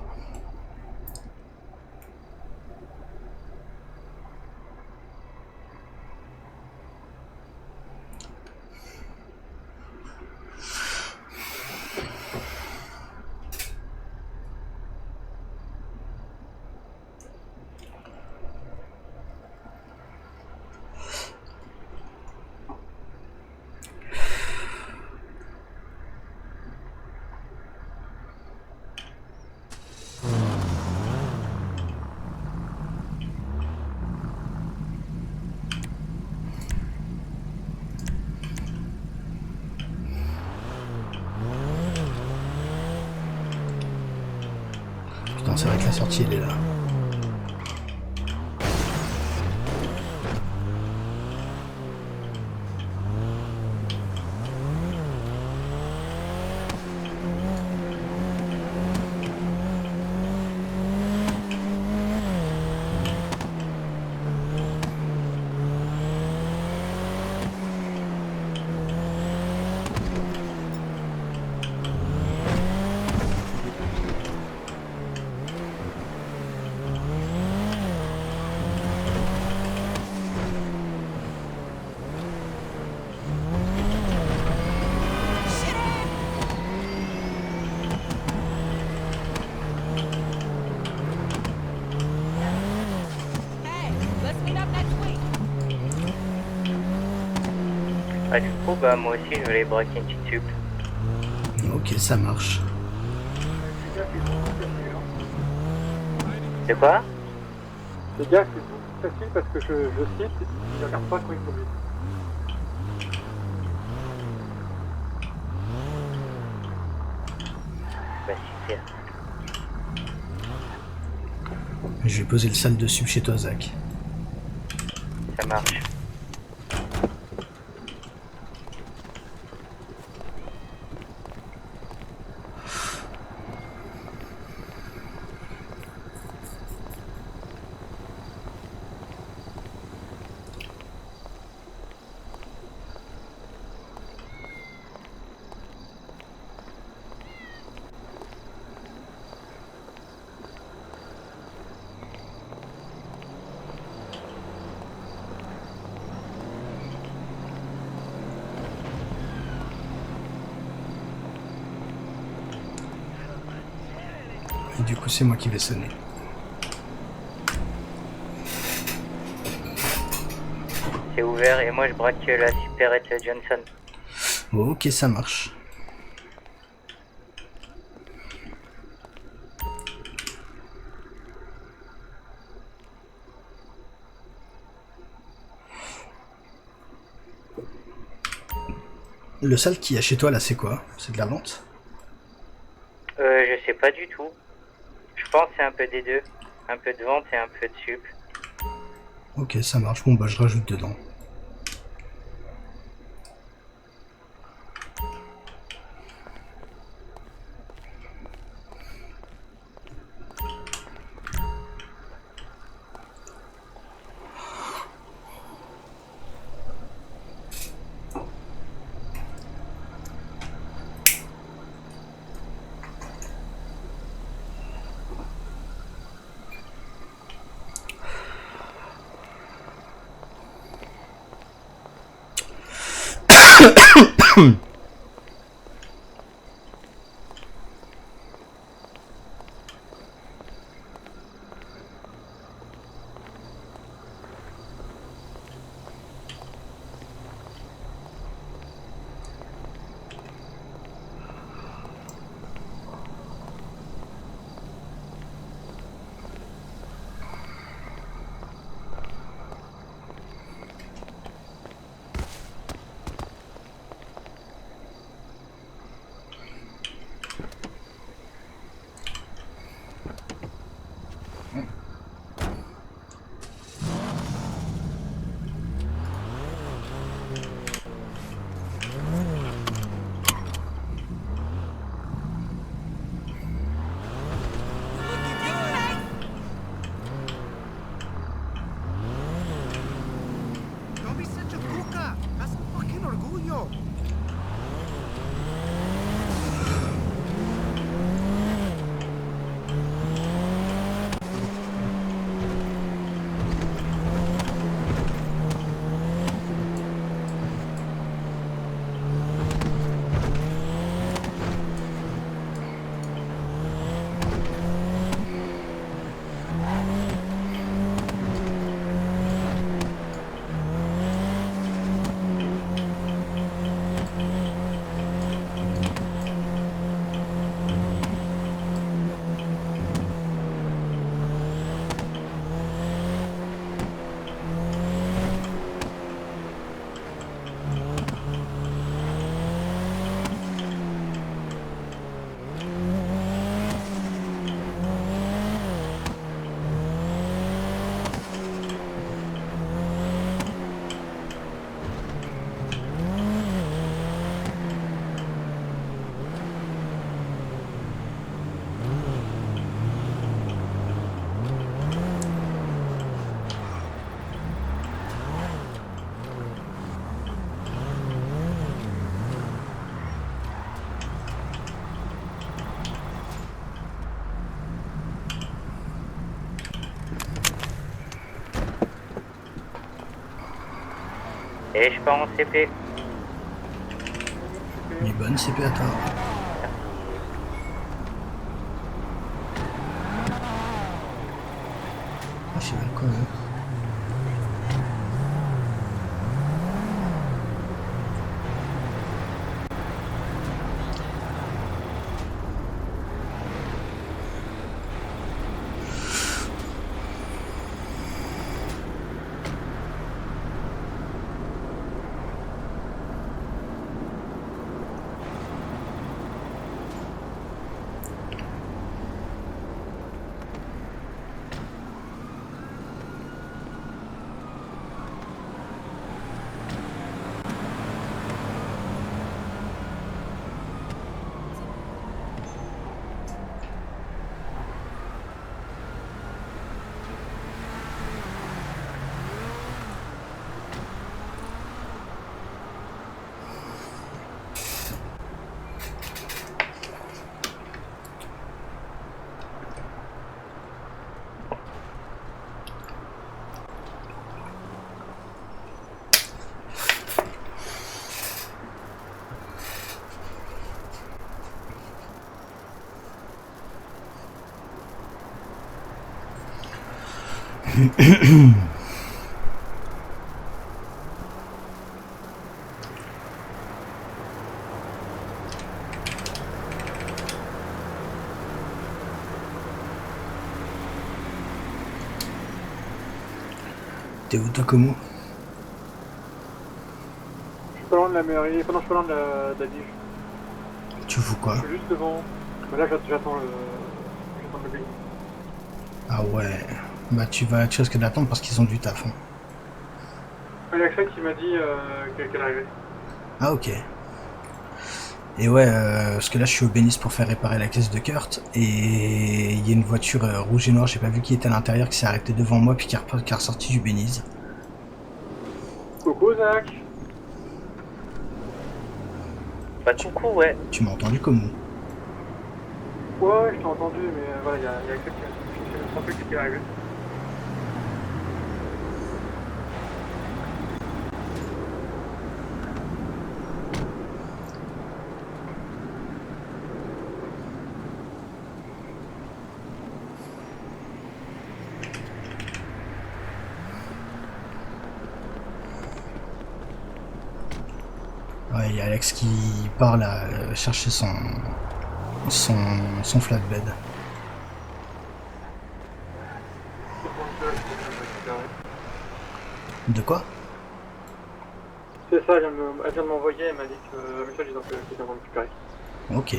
Putain, c'est vrai que la sortie elle est là. Ah, du coup, bah, moi aussi, je vais aller braquer une petite sup. Ok, ça marche. De quoi? Les gars, c'est facile parce que je cite, ils regardent pas quand ils conduisent. Bah, super. Je vais poser le sale de sub chez toi, Zach. Ça marche. Et du coup, c'est moi qui vais sonner. C'est ouvert et moi je braque la supérette Johnson. Ok, ça marche. Le sale qu'il y a chez toi là, c'est quoi? C'est de la vente? Je sais pas du tout. Je pense que c'est un peu des deux. Un peu de vente et un peu de sup. Ok, ça marche. Bon, bah je rajoute dedans. Et je pars en CP. Les bonnes CP à toi. Ah, je sais pas quoi. T'es où toi, Como? Je suis pas loin de la mairie, enfin non, je suis pas loin de la Dige. Tu fous quoi? Je suis juste devant. Mais là, j'attends le pays. Ah ouais. Bah tu risques d'attendre parce qu'ils ont du taf. Hein. Il y a Axel qui m'a dit qu'elle arrivait. Ah ok. Et ouais, parce que là je suis au Bénis pour faire réparer la caisse de Kurt et il y a une voiture rouge et noire, j'ai pas vu qui était à l'intérieur, qui s'est arrêtée devant moi puis qui est ressorti du Bénis. Coucou Zach. Bah coucou, ouais. Tu m'as entendu comme Ouais, je t'ai entendu, mais voilà, il y a Axel qui m'a dit que je pensais qu'il arrivait. Ouais, il y a Alex qui part là chercher son flatbed. De quoi? C'est ça, elle vient de m'envoyer, elle m'a dit que le message disant qu'elle vient de me récupérer. Ok.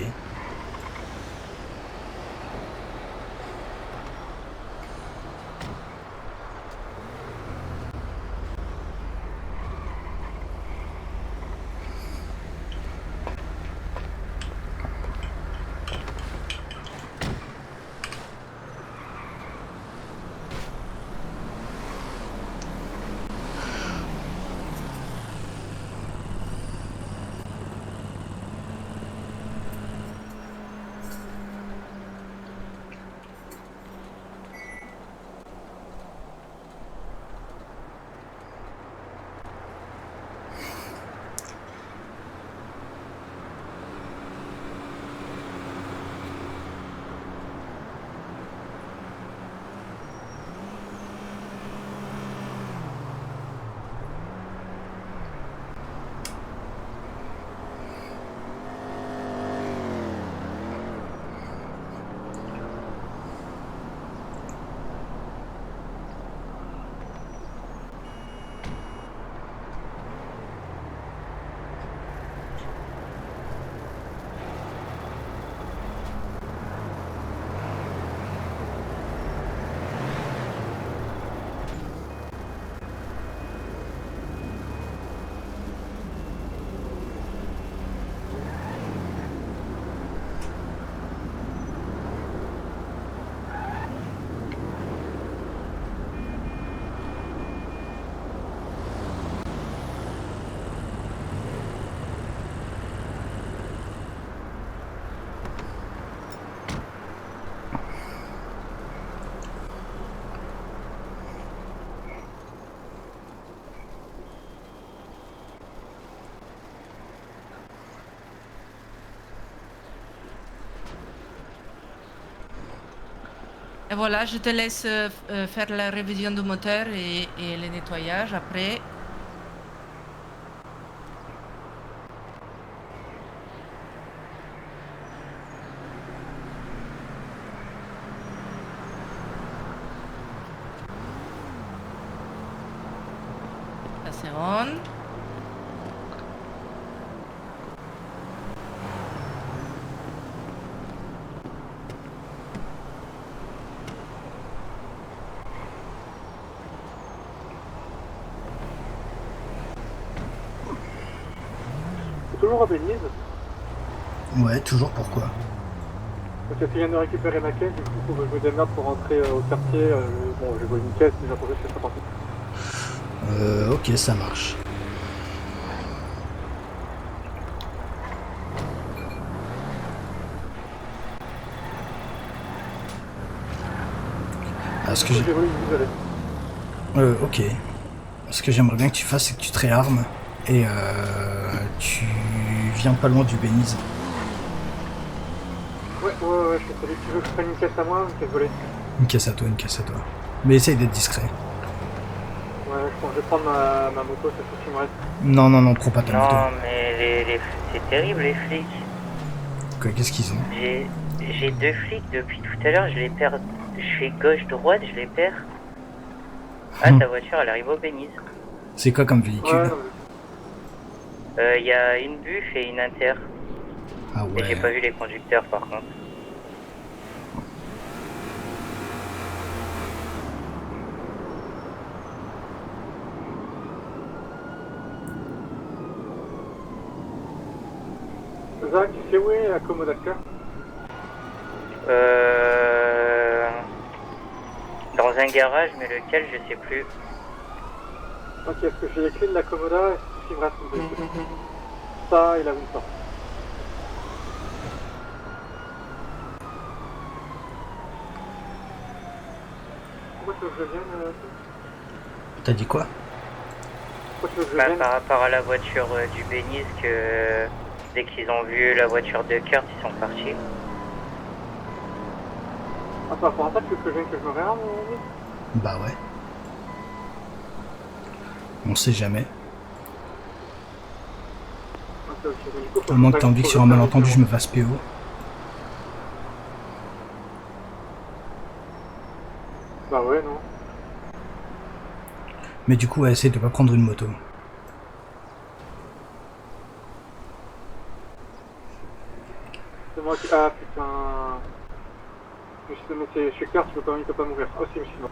Et voilà, je te laisse faire la révision du moteur et le nettoyage après. Ça c'est on. C'est toujours à Belize. Ouais, toujours pourquoi? Parce que je viens de récupérer ma caisse, du coup, faut que je me démerde pour rentrer au quartier. Bon, j'ai volé une caisse, mais j'attendais que je serais parti. Ok, ça marche. Ce que j'ai... J'ai volé une isolée. Ok. Ce que j'aimerais bien que tu fasses, c'est que tu te réarmes et tu viens pas loin du Belize. Ouais, je suis désolé. Tu veux que je prenne une caisse à moi ou une caisse volée? Une caisse à toi, une caisse à toi. Mais essaye d'être discret. Ouais, je pense que je vais prendre ma moto, c'est tout ce qui me reste. Non, prends pas ta moto. Non, mais c'est terrible, les flics. Quoi, qu'est-ce qu'ils ont? J'ai 2 flics depuis tout à l'heure, je les perds. Je fais gauche-droite, je les perds. Ah, ta voiture, elle arrive au Belize. C'est quoi comme véhicule? Ouais, non, Il y a une Buff et une Inter. Ah Et j'ai pas ouais. vu les conducteurs, par contre. Zach, tu sais où est la Comoda de cœur? Dans un garage, mais lequel, je sais plus. Ok, parce que j'ai les clés de la Comoda et c'est tout ce qui me reste. Ça et la Windsor. Pourquoi tu veux que je vienne T'as dit quoi? Pourquoi tu veux que je Bah, vienne par rapport à la voiture du Belize, que dès qu'ils ont vu la voiture de Kurt, ils sont partis. Ah, par rapport à ça, tu veux que je vienne que je me réarme Bah ouais. On sait jamais. Ok, mais du coup, faut À moins que je t'aies envie que faut sur un je malentendu je fasse me fasse PO. Bah ouais, non. Mais du coup, ouais, essaye de pas prendre une moto. C'est moi qui... Ah putain... Mais c'est chez Claire, il peut pas mourir. Oh si, mais sinon.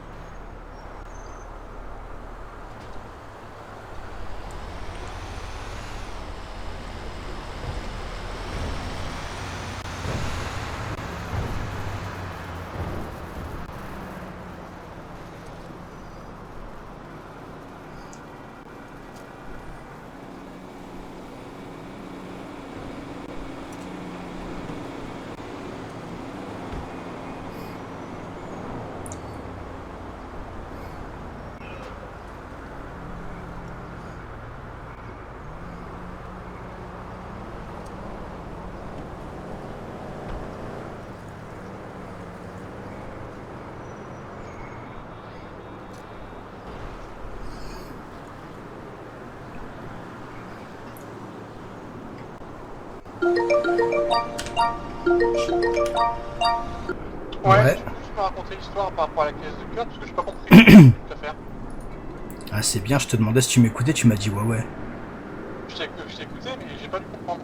Ouais. Tu peux me raconter l'histoire par rapport à la caisse de Kurt, parce que j'ai pas compris toute l'affaire. Ah c'est bien, je te demandais si tu m'écoutais, tu m'as dit ouais. Je t'ai écouté, mais j'ai pas dû comprendre.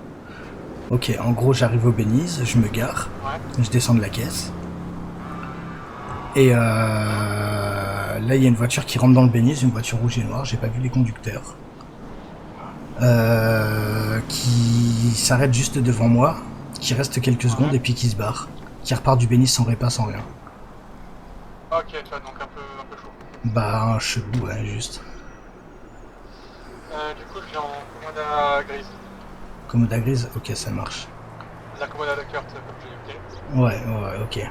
Ok, en gros j'arrive au Belize, je me gare, Ouais. je descends de la caisse. Et là il y a une voiture qui rentre dans le Belize, une voiture rouge et noire, j'ai pas vu les conducteurs. Qui s'arrête juste devant moi, qui reste quelques secondes et puis qui se barre. Qui repart du Belize sans répas, sans rien. Ok, tu vois, donc un peu chaud. Bah un chelou, ouais, juste. Du coup, je viens en Comoda grise. Comoda grise, ok ça marche. La Comoda de Kurt, comme j'ai dit. Ouais, ok.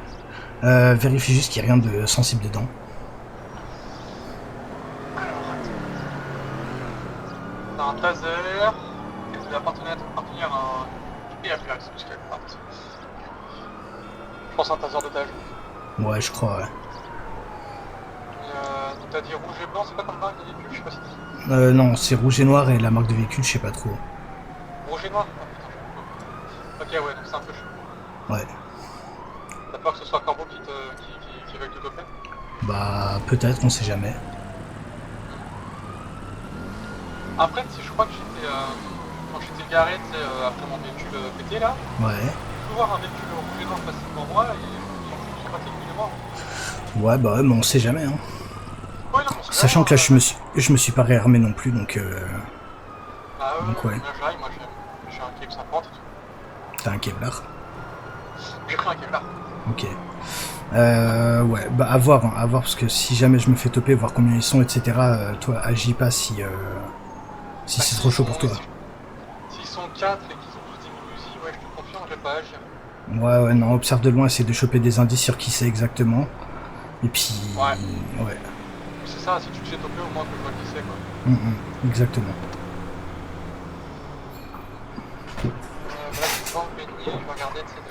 Vérifie juste qu'il n'y a rien de sensible dedans. T'as un taser, et ça doit appartenir à un... Et à plus, c'est ce qu'elle part. Je pense à un taser d'otage. Ouais, je crois, ouais. Donc t'as dit rouge et blanc, c'est pas comme marque de véhicule, je sais pas si c'est Non, c'est rouge et noir et la marque de véhicule, je sais pas trop. rouge et noir. Ah, putain, ok, ouais, donc c'est un peu chaud. Ouais. T'as peur que ce soit Corbeau qui veuille te copier? Bah, peut-être, on sait jamais. Après, tu sais, je crois que quand j'étais garé, tu sais, après mon véhicule pété là, Ouais. je peux voir un véhicule rouge et noir passer devant moi et ils sont pas techniques de moi. Ouais, bah ouais, mais on sait jamais, hein. Ouais, non, parce Sachant que là, je me suis pas réarmé non plus, donc Ah donc, ouais, ouais. moi j'ai un Cape 50 et tout. T'as un Kevlar. J'ai pris un Kevlar. Ok. Ouais, bah à voir, hein, parce que si jamais je me fais toper, voir combien ils sont, etc. Toi, agis pas si c'est trop chaud pour toi. S'ils sont 4 et qu'ils ont tous des Uzi, ouais, je te confirme, je vais pas agir. Ouais, non, observe de loin, essaie de choper des indices sur qui c'est exactement. Et puis, ouais. C'est ça, si tu te fais toper, au moins que je vois qui c'est, quoi. Exactement. Là, je pense que je vais regarder, tu sais,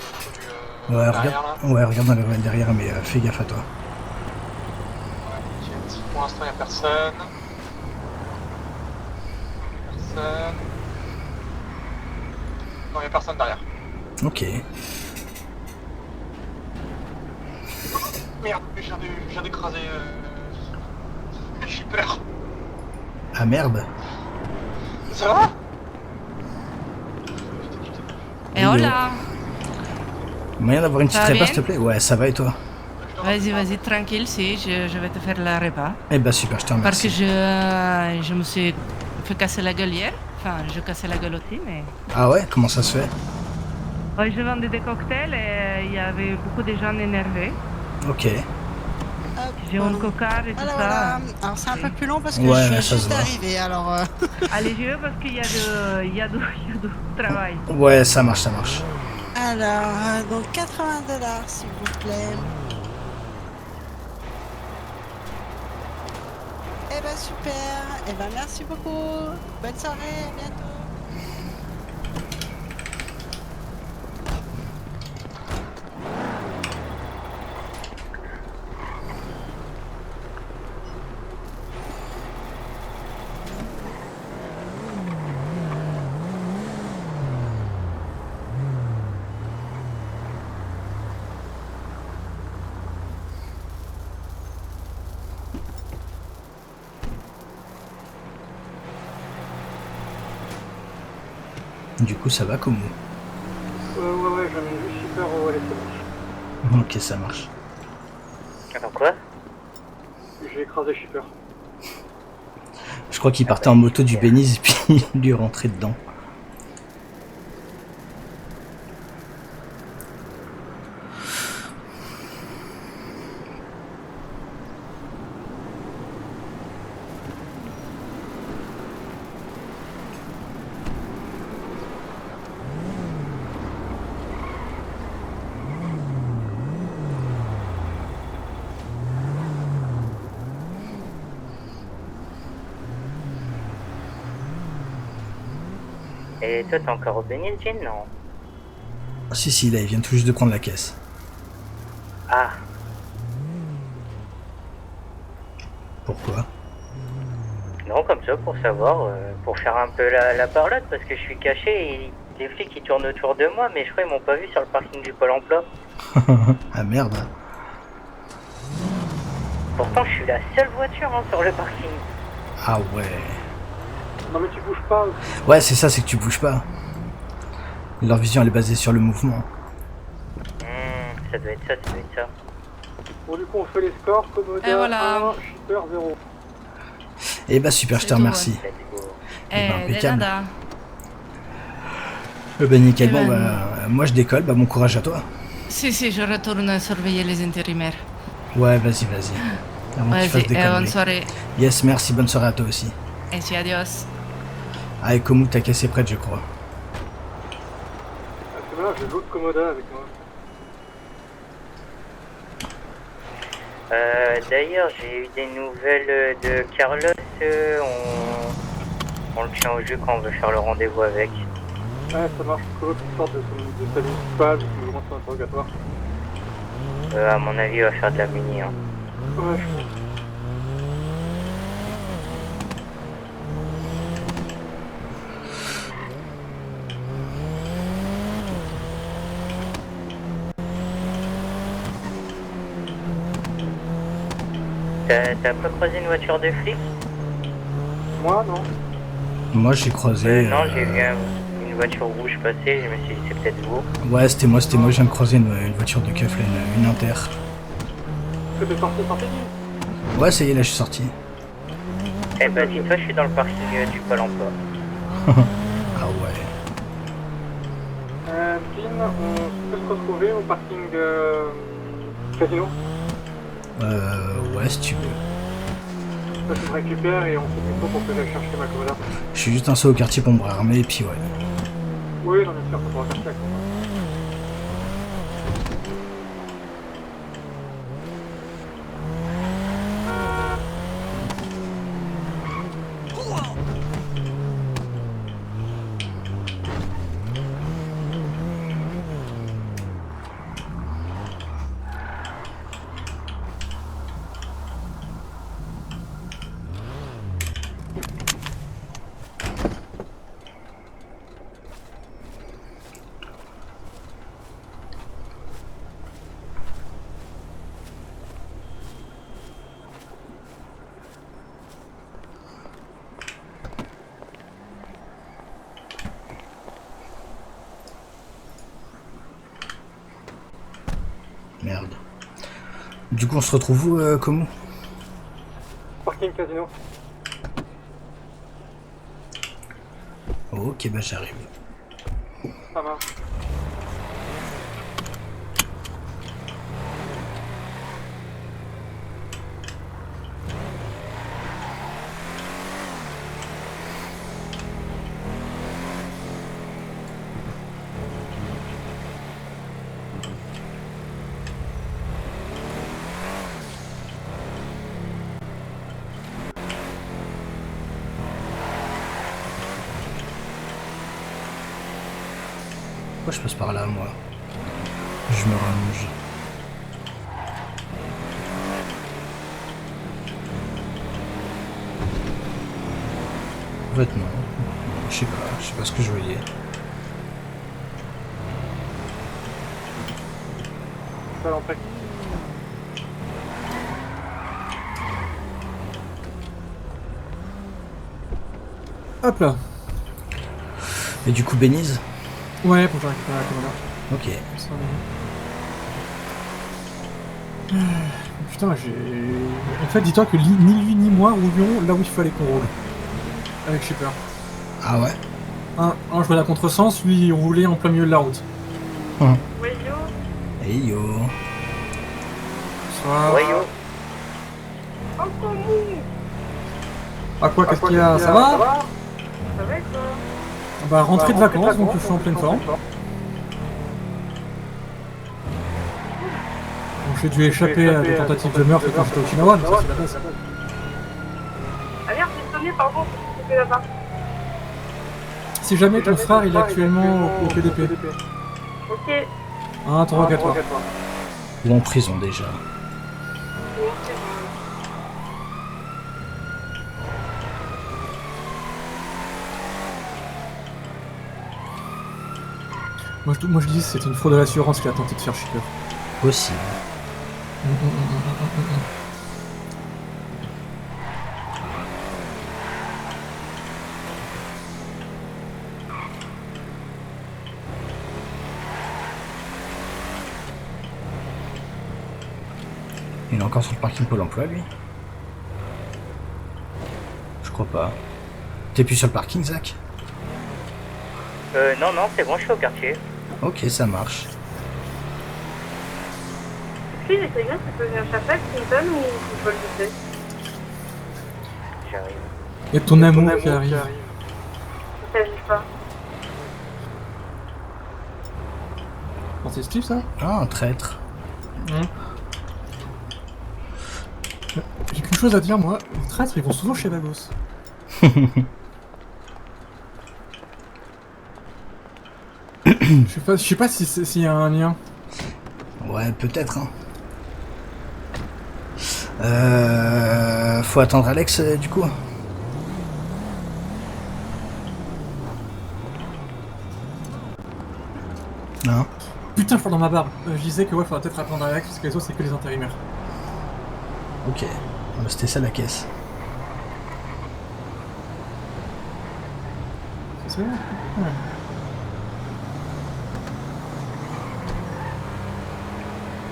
Ouais, derrière, là. regarde dans les ruelles derrière, mais fais gaffe à toi. Ouais, ok, pour l'instant, il n'y a personne. Non, il n'y a personne derrière. Ok. Merde, je viens d'écraser le shipper. Ah merde. Ça va? Et hola. Moyen d'avoir une petite Ça va répa, bien s'il te plaît? Ouais, ça va et toi? Vas-y, tranquille, si, je vais te faire la repas. Eh bah super, je te Parce que remercie. je me suis fait casser la gueule hier. Enfin, je cassais la gueule aussi, mais... Ah ouais? Comment ça se fait? Ouais, je vendais des cocktails et il y avait beaucoup de gens énervés. Ok. J'ai un cocard et tout ça. Voilà. Alors c'est un peu plus long parce que Ouais, je viens ça se juste voit. d'arriver, alors... Allez-y parce qu'il y a du travail. Ouais, ça marche, ça marche. Alors, donc $80 s'il vous plaît. Eh ben super, eh ben merci beaucoup. Bonne soirée, à bientôt. Du coup, ça va comme Ouais, j'en ai vu shipper au LSM. Ok, ça marche. Attends, quoi? J'ai écrasé shipper. Je crois qu'il partait en moto du Beniz et puis il lui est rentré dedans. Et toi, t'es encore au Beniz, Jean? Non. Si, là, il vient tout juste de prendre la caisse. Ah, Pourquoi? non, comme ça, pour savoir, pour faire un peu la parlotte, parce que je suis caché et les flics ils tournent autour de moi, mais je crois qu'ils m'ont pas vu sur le parking du Pôle emploi. Ah merde. Pourtant, je suis la seule voiture sur le parking. Ah ouais. Non mais tu bouges pas. Ouais, c'est ça, c'est que tu bouges pas. Leur vision, elle est basée sur le mouvement. Ça doit être ça, ça doit être ça. Bon du coup on fait les scores, Comoda Et voilà. 1, shipper 0. Eh bah super, je te C'est tout, remercie. Let's go. Eh ben, Eh, de impeccable. nada. Bah nickel, Eh bon ben, bah moi je décolle, bah bon courage à toi. Si, je retourne surveiller les intérimaires. Ouais, vas-y. Avant que tu fasses Vas-y, des bonne conneries. soirée. Yes, merci, bonne soirée à toi aussi. Et si, adios. Ah, et Komu, ta caisse est prête, je crois. Ah, c'est là, j'ai l'autre Comoda avec moi. D'ailleurs, j'ai eu des nouvelles de Carlos. On le tient au jus quand on veut faire le rendez-vous avec. Ouais, ça marche, Colo qui sort de sa municipale, qui me lance un interrogatoire. À mon avis, il va faire de la mini. Hein. Ouais, je pense. T'as pas croisé une voiture de flic? Moi, non. Moi j'ai croisé. Non, j'ai vu une voiture rouge passer, je me suis dit c'est peut-être vous. Ouais, c'était moi, je viens de croiser une voiture de keuf, là, une Inter. C'était sorti. Ouais, ça y est, là je suis sorti. Eh bah dis-toi, je suis dans le parking du Pôle emploi. Ah ouais. Pin, on peut se retrouver au parking casino. Ouais, si tu veux. Ça, je me récupère et on fait des tours pour que j'aille chercher ma commode. Je suis juste un saut au quartier pour me réarmer, et puis ouais. Oui, j'en ai sûr, ça pourra faire ça. Merde. Du coup, on se retrouve où, comment? Parking casino. Ok, bah j'arrive. Ça marche. Pourquoi je passe par là, moi? Je me rallonge. En fait, non. Je sais pas ce que je voyais. Ça l'entrée. Hop là. Et du coup, Bénise? Ouais, pour que je récupère la commande. Ok. Ça, mais- Putain, j'ai... En fait, dis-toi que ni lui ni moi roulions là où il fallait qu'on roule. Avec Shipper. Ah ouais? Un je roulais à contresens, lui il roulait en plein milieu de la route. Hey yo. Soit... Ouais, yo. Ah quoi, qu'est-ce qu'il y a? Ça va? Ça va et toi? Bah, rentrée de vacances, donc je suis en pleine forme. Donc j'ai dû échapper à des tentatives de meurtre quand j'étais à Okinawa, mais ça c'est la base. Ah merde, j'ai sonné, pardon, c'était là-bas. Si jamais ton frère il est actuellement au PDP. Ok. Un interrogatoire. Ou en prison déjà. Moi je dis que c'était une fraude à l'assurance qui a tenté de faire Shipper. Possible. Il est encore sur le parking Pôle emploi, lui? Je crois pas. T'es plus sur le parking, Zach? Non, c'est bon, je suis au quartier. Ok, ça marche. Si, j'essaie bien, tu peux venir chercher Clinton ou tu peux le laisser? J'arrive. Il y a ton amour qui arrive. Il s'agit pas. Bon, c'est Steve ça? Ah, un traître. J'ai qu'une chose à dire, moi, les traîtres ils vont souvent chez Vagos. Je sais pas si s'il y a un lien. Ouais, peut-être. Hein. Faut attendre Alex, du coup. Non. Putain, je parle dans ma barbe. Je disais que ouais, faudra peut-être attendre Alex parce que les autres, c'est que les intérimaires. Ok. C'était ça la caisse. C'est ça? Ouais.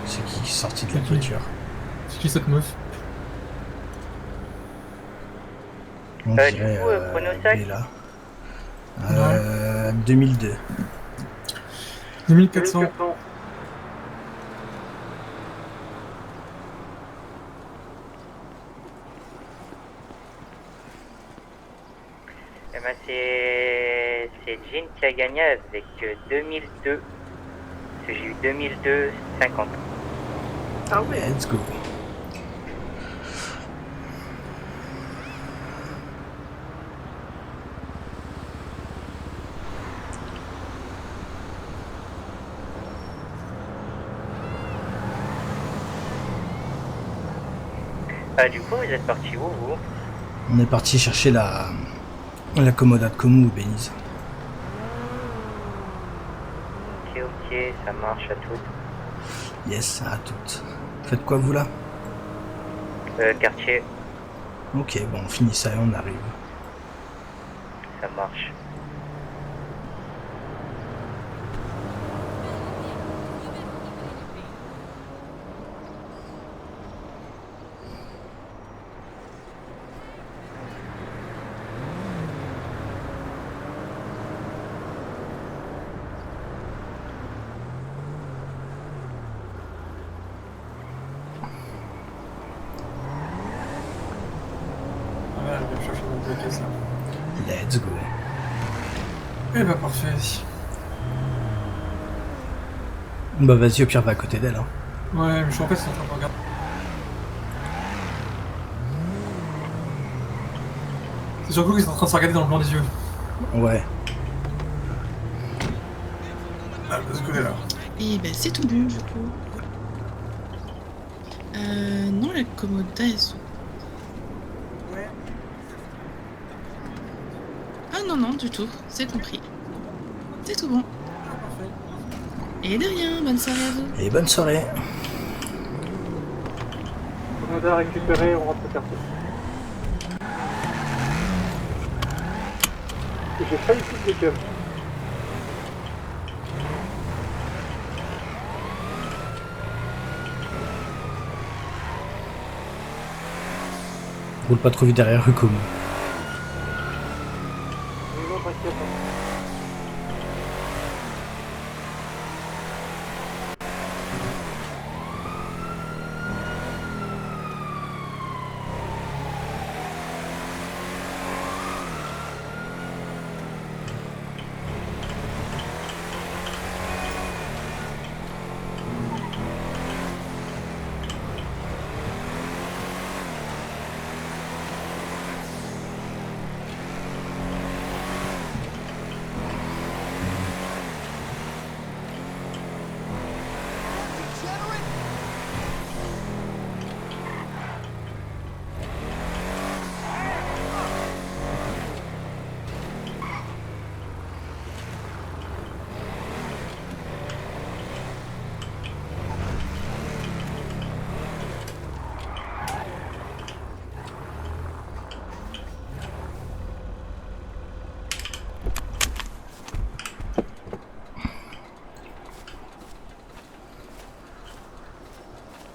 C'est qui est sorti de la voiture? C'est qui cette meuf? On du dirait coup, Chronosac Bella. 2002. 2400. Eh ben c'est Jean qui a gagné avec 2002. Parce que j'ai eu 2002, 50. Ah ouais. Let's go. Du coup, vous êtes parti où, vous? On est parti chercher la Comoda de Comou, Benize. Ok, ça marche à toutes. Yes, à toutes. Faites quoi vous là? Quartier, Ok, bon, on finit ça et on arrive. ça marche. Voilà, je vais chercher mon deux caisses là. Let's go. Eh bah parfait. Bah vas-y, au pire, va à côté d'elle. Hein. Ouais, mais je suis en fait, c'est en train de regarder. C'est surtout qu'ils sont en train de se regarder dans le blanc des yeux. Ouais. Ah, de ce côté-là. Et ben c'est tout bon du coup. Non, la Comoda, elles sont... Ouais. Ah non, du tout, c'est compris. C'est tout bon. Et de rien, bonne soirée à vous. Et bonne soirée. On a récupéré, on rentre au quartier. J'ai failli foutre les keufs. Roule pas trop vite derrière rue Comou. Non, t'inquiète.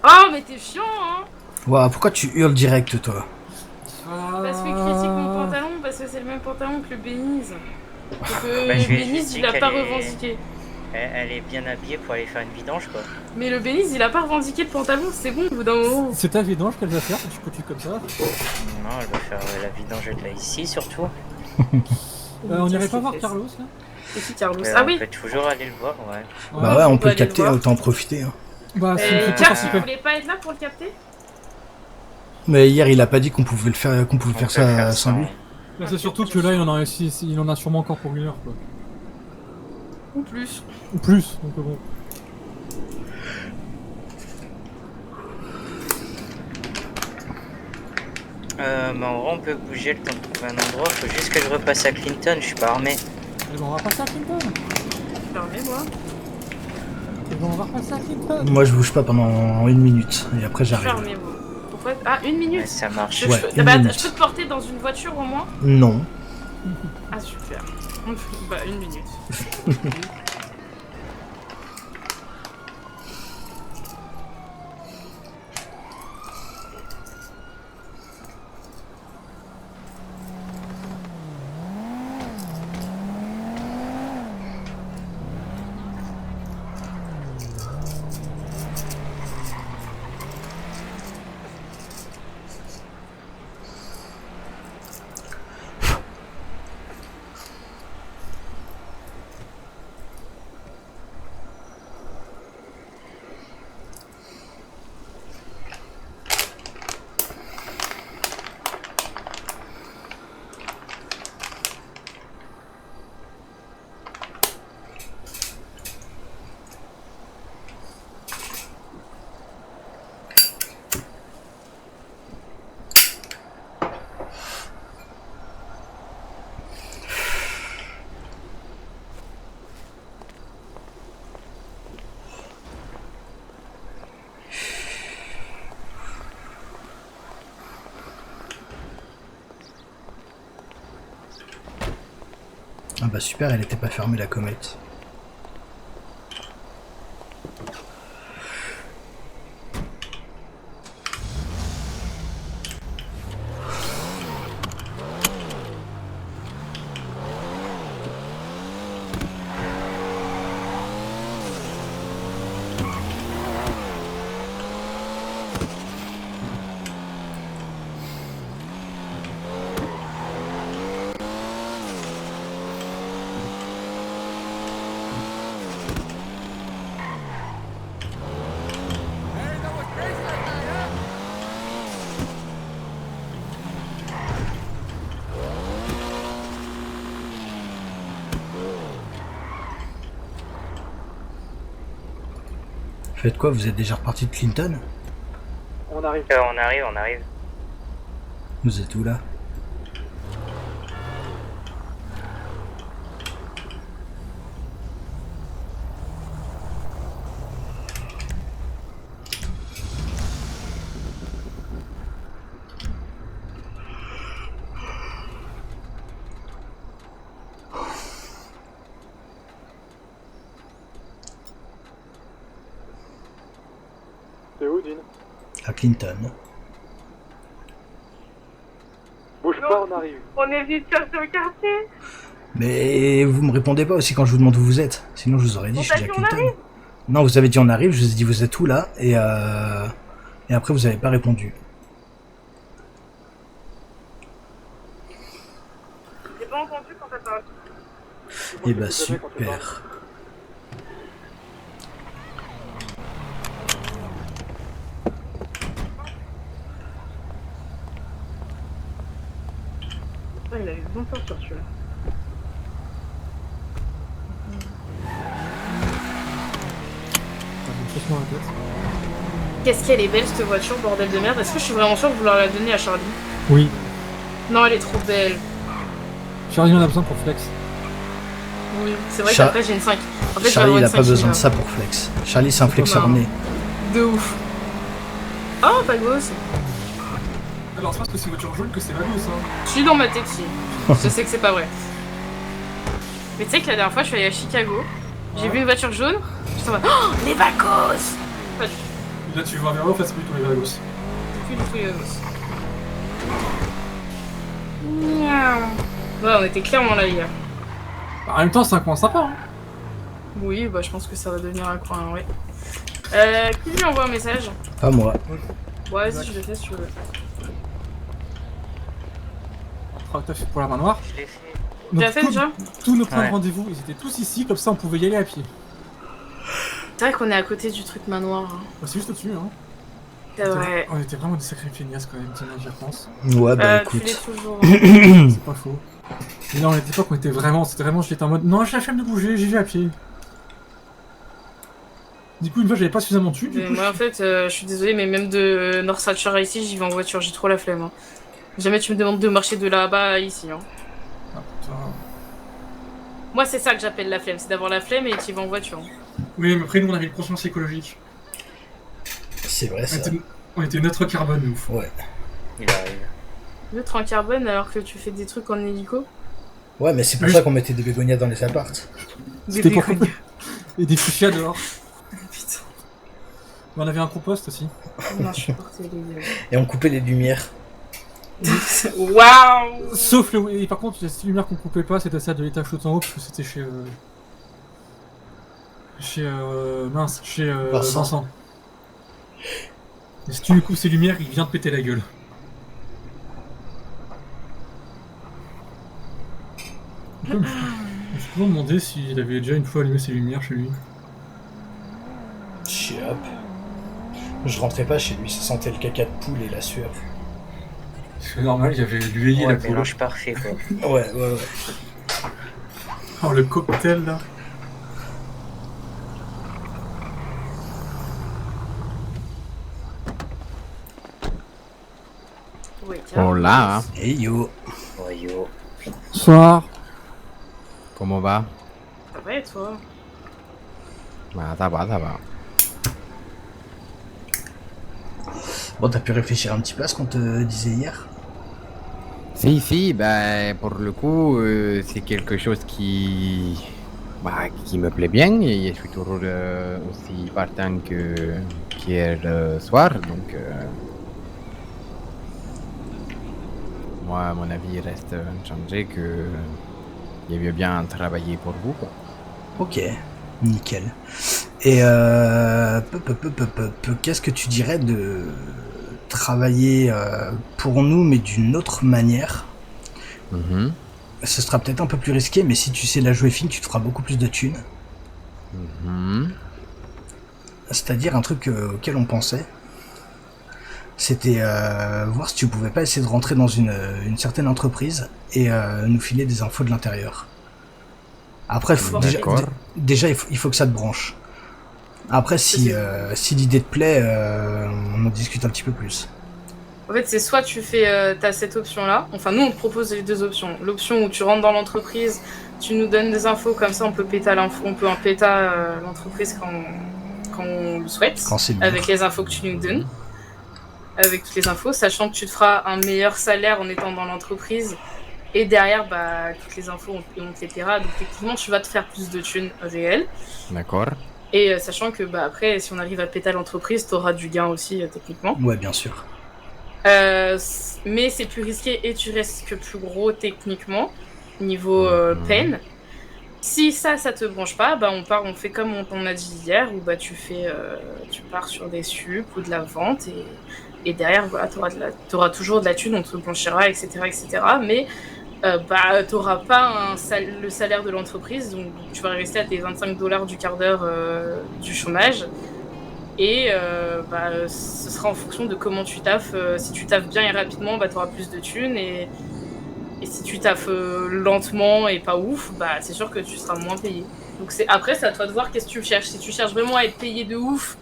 Oh, mais t'es chiant, hein! Ouah, pourquoi tu hurles direct, toi? Parce que critique mon pantalon, parce que c'est le même pantalon que le Bénize. Donc, Bah, je lui ai Bénize, juste il dit a pas qu'elle est- revendiqué. Elle est bien habillée pour aller faire une vidange, quoi. Mais le Bénize, il a pas revendiqué le pantalon, c'est bon au bout d'un moment. C'est ta vidange qu'elle va faire, tu continues comme ça. Non, elle va faire la vidange de là ici, surtout. On irait pas voir Carlos là? Et qui Carlos? Mais Ah on oui! peut toujours aller le voir, ouais. Bah ouais, on peut le aller le capter, voir. autant en profiter. Hein. Bah, c'est une Car, participer. tu voulais pas être là pour le capter? Mais hier, il a pas dit qu'on pouvait le faire, qu'on pouvait On faire peut ça le faire sans lui. Bah, c'est surtout que là, il en a sûrement encore pour 1 heure quoi. Ou plus. Ou plus, donc bon. Bah en vrai on peut bouger le temps de trouver un endroit, faut juste que je repasse à Clinton, je suis pas armé. Eh ben, on va passer à Clinton. Fermez, moi. Eh ben, on va repasser à Clinton. Moi je bouge pas pendant 1 minute et après j'arrive. Fermez, moi. Pourquoi? Ah, 1 minute? Ouais, ça marche. Ouais, je 1 minute. peux te porter dans une voiture au moins? Non. Ah, super. Bah, 1 minute. Ah bah super, elle était pas fermée la comète. Faites quoi, vous êtes déjà reparti de Clinton? On arrive. On arrive. Vous êtes où là? C'est où, Dean? À Clinton. Bouge pas, on arrive. On est venu chercher au quartier. Mais vous me répondez pas aussi quand je vous demande où vous êtes. Sinon je vous aurais dit On je t'a suis à dit on Clinton. arrive. Non, vous avez dit on arrive, je vous ai dit vous êtes où là et après vous avez pas répondu. J'ai pas entendu quand t'as parlé. Et bah super. Il avait besoin de sortir celui-là. Franchement, la tête. Qu'est-ce qu'elle est belle cette voiture, bordel de merde. Est-ce que je suis vraiment sûre de vouloir la donner à Charlie? Oui. Non, elle est trop belle. Charlie, on a besoin pour flex. Oui, c'est vrai Char- qu'après j'ai une 5. En fait, Charlie il a j'ai pas une 5 besoin de là. ça pour flex. Charlie c'est un flexeur commun. né. De ouf. Oh, pas gosse. Alors, c'est parce que c'est une voiture jaune que c'est Vagos, hein. Je suis dans ma tête, si. Je sais que c'est pas vrai. Mais tu sais que la dernière fois, je suis allée à Chicago. J'ai vu une voiture jaune. J'étais en mode, oh, les Vagos. Pas du tout. Là, tu vas vers eux, en fait, c'est plutôt les Vagos. Plus du tout les Vagos. Miaou. Ouais, on était clairement là hier. Bah, en même temps, c'est un coin sympa, hein. Oui, bah je pense que ça va devenir un coin, ouais. Qui lui envoie un message? Pas moi. Ouais, vas-y, je le fais si tu veux. T'as fait pour la main noire. Je l'ai fait. Tu l'as fait déjà? Tous nos points Ouais. de rendez-vous, ils étaient tous ici, comme ça on pouvait y aller à pied. C'est vrai qu'on est à côté du truc manoir. Hein. Bah, c'est juste au-dessus, hein. C'est vrai. On était vraiment des sacrés feignasses quand même, tiens, j'y repense. Ouais bah Tu l'es écoute. toujours. C'est pas faux. Mais non, à l'époque, on était vraiment, j'étais en mode, non, j'ai la flemme de bouger, j'y vais à pied. Du coup, une fois, j'avais pas suffisamment dessus, du Mais coup, moi, en fait, je suis désolée, mais même de North Satchar ici, j'y vais en voiture, j'ai trop la flemme. Hein. Jamais tu me demandes de marcher de là-bas à ici. Hein. Ah, putain. Moi, c'est ça que j'appelle la flemme, c'est d'avoir la flemme et tu y vas en voiture. Oui, mais après, nous, on avait une conscience écologique. C'est vrai, ça. On était neutre carbone, nous. Ouais. Il arrive. Neutre en carbone alors que tu fais des trucs en hélico. Ouais, mais c'est pour ça qu'on mettait des bégonias dans les appartes. C'était pour et des fuchsias dehors. Putain. Mais on avait un compost aussi. Non, je supportais les... Et on coupait les lumières. Waouh. Sauf et par contre, les lumières qu'on coupait pas, c'était celle de l'étage tout en haut, parce que c'était chez Vincent. Et si tu lui coupes ses lumières, il vient de péter la gueule. Je me suis toujours demandé s'il avait déjà une fois allumé ses lumières chez lui. Chiop. Je rentrais pas chez lui, ça sentait le caca de poule et la sueur. C'est normal, il y avait l'huile et la poule. Mélange parfait, quoi. Ouais. Oh, le cocktail, là. Hola. Hey yo. Ouais, yo. Bonsoir. Comment va? Ça va et toi? Bah, ça va. Bon, t'as pu réfléchir un petit peu à ce qu'on te disait hier? Si, bah, pour le coup, c'est quelque chose qui me plaît bien et je suis toujours aussi partant qu'hier soir, donc moi, à mon avis, il reste inchangé que il veut bien travailler pour vous, quoi. Ok, nickel. Et qu'est-ce que tu dirais de travailler pour nous, mais d'une autre manière? Ce sera peut-être un peu plus risqué, mais si tu sais la jouer fine, tu te feras beaucoup plus de thunes. C'est-à-dire un truc auquel on pensait, c'était voir si tu pouvais pas essayer de rentrer dans une certaine entreprise et nous filer des infos de l'intérieur. Après, déjà il faut que ça te branche. Après, si l'idée te plaît, on en discute un petit peu plus. En fait, c'est soit tu fais t'as cette option-là, enfin nous on te propose les deux options. L'option où tu rentres dans l'entreprise, tu nous donnes des infos, comme ça on peut péter l'entreprise quand on le souhaite, avec les infos que tu nous donnes, avec toutes les infos, sachant que tu te feras un meilleur salaire en étant dans l'entreprise, et derrière, toutes les infos, on te les paiera, donc effectivement tu vas te faire plus de thunes réelles. D'accord. Et sachant que après, si on arrive à péter l'entreprise, t'auras du gain aussi, techniquement. Ouais, bien sûr. Mais c'est plus risqué et tu risques plus gros techniquement, niveau peine. Si ça te branche pas, on fait comme on a dit hier, où tu pars sur des sup ou de la vente et derrière, voilà, t'auras toujours de la thune, on te blanchira, etc., mais t'auras pas le salaire de l'entreprise, donc tu vas rester à tes $25 du quart d'heure du chômage. Et ce sera en fonction de comment tu taffes. Si tu taffes bien et rapidement, t'auras plus de thunes. Et si tu taffes lentement et pas ouf, c'est sûr que tu seras moins payé. Donc après, c'est à toi de voir qu'est-ce que tu cherches. Si tu cherches vraiment à être payé de ouf,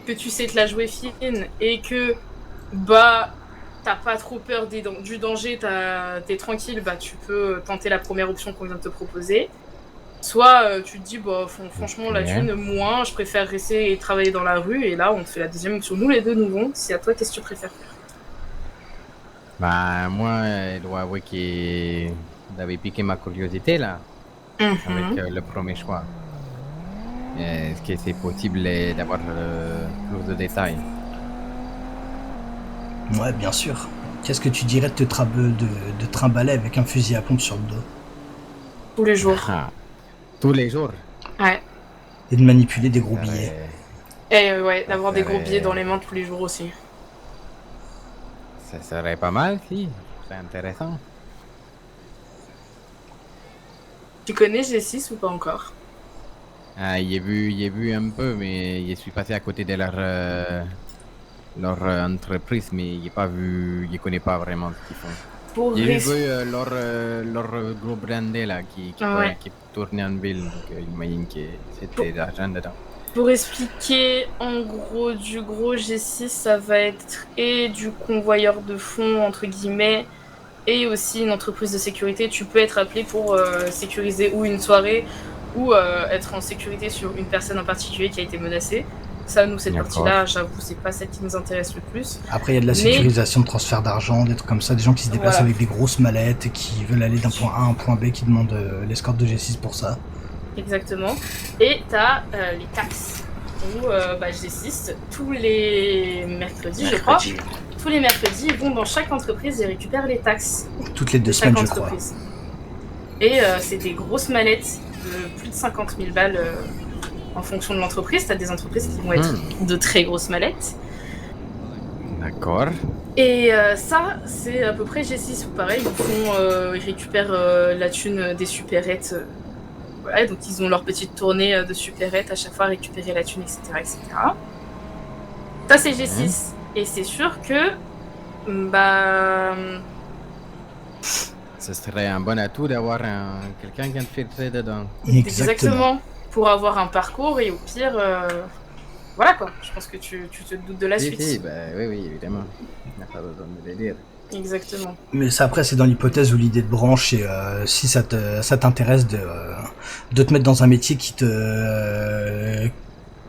que tu sais te la jouer fine et que t'as pas trop peur du danger, t'es tranquille, tu peux tenter la première option qu'on vient de te proposer. Soit tu te dis, franchement, la thune, moins, je préfère rester et travailler dans la rue, et là, on te fait la deuxième option. Nous, les deux, nous vont. C'est à toi, qu'est-ce que tu préfères faire? Moi, je dois avouer que vous avez piqué ma curiosité, là, avec le premier choix. Est-ce que c'est possible d'avoir plus de détails? Ouais, bien sûr. Qu'est-ce que tu dirais de te trimballer avec un fusil à pompe sur le dos? Tous les jours. Tous les jours? Ouais. Et de manipuler des gros billets. Et d'avoir des gros billets dans les mains tous les jours aussi. Ça serait pas mal, si. C'est intéressant. Tu connais G6 ou pas encore? J'ai vu un peu, mais je suis passé à côté de leur entreprise, mais je connais pas vraiment ce qu'ils font. J'ai vu leur gros brandé là qui tournait en ville, donc j'imagine que c'était de l'argent dedans. Pour expliquer, en gros, du gros G6, ça va être et du convoyeur de fonds, entre guillemets, et aussi une entreprise de sécurité. Tu peux être appelé pour sécuriser ou une soirée, ou être en sécurité sur une personne en particulier qui a été menacée. Ça, nous, cette partie-là, j'avoue, c'est pas celle qui nous intéresse le plus. Après, il y a de la sécurisation de transfert d'argent, des trucs comme ça, des gens qui se déplacent avec des grosses mallettes et qui veulent aller d'un point A à un point B, qui demandent l'escorte de G6 pour ça. Exactement. Et t'as les taxes. Où G6, tous les mercredis, je crois, tous les mercredis, ils vont dans chaque entreprise et récupèrent les taxes. Toutes les 2 semaines, je crois. Et c'est des grosses mallettes de plus de 50 000 balles en fonction de l'entreprise. T'as des entreprises qui vont être de très grosses mallettes. D'accord. Et ça, c'est à peu près G6 ou pareil, ils récupèrent la thune des supérettes. Voilà, donc ils ont leur petite tournée de supérettes à chaque fois, récupérer la thune, etc. etc. Ça, c'est G6. Et c'est sûr que... Ce serait un bon atout d'avoir quelqu'un qui infiltré dedans. Exactement. Pour avoir un parcours et au pire... Voilà quoi, je pense que tu te doutes de la suite. Oui, évidemment. Il n'y a pas besoin de le dire. Exactement. Mais ça, après, c'est dans l'hypothèse où l'idée de branche, et si ça t'intéresse de te mettre dans un métier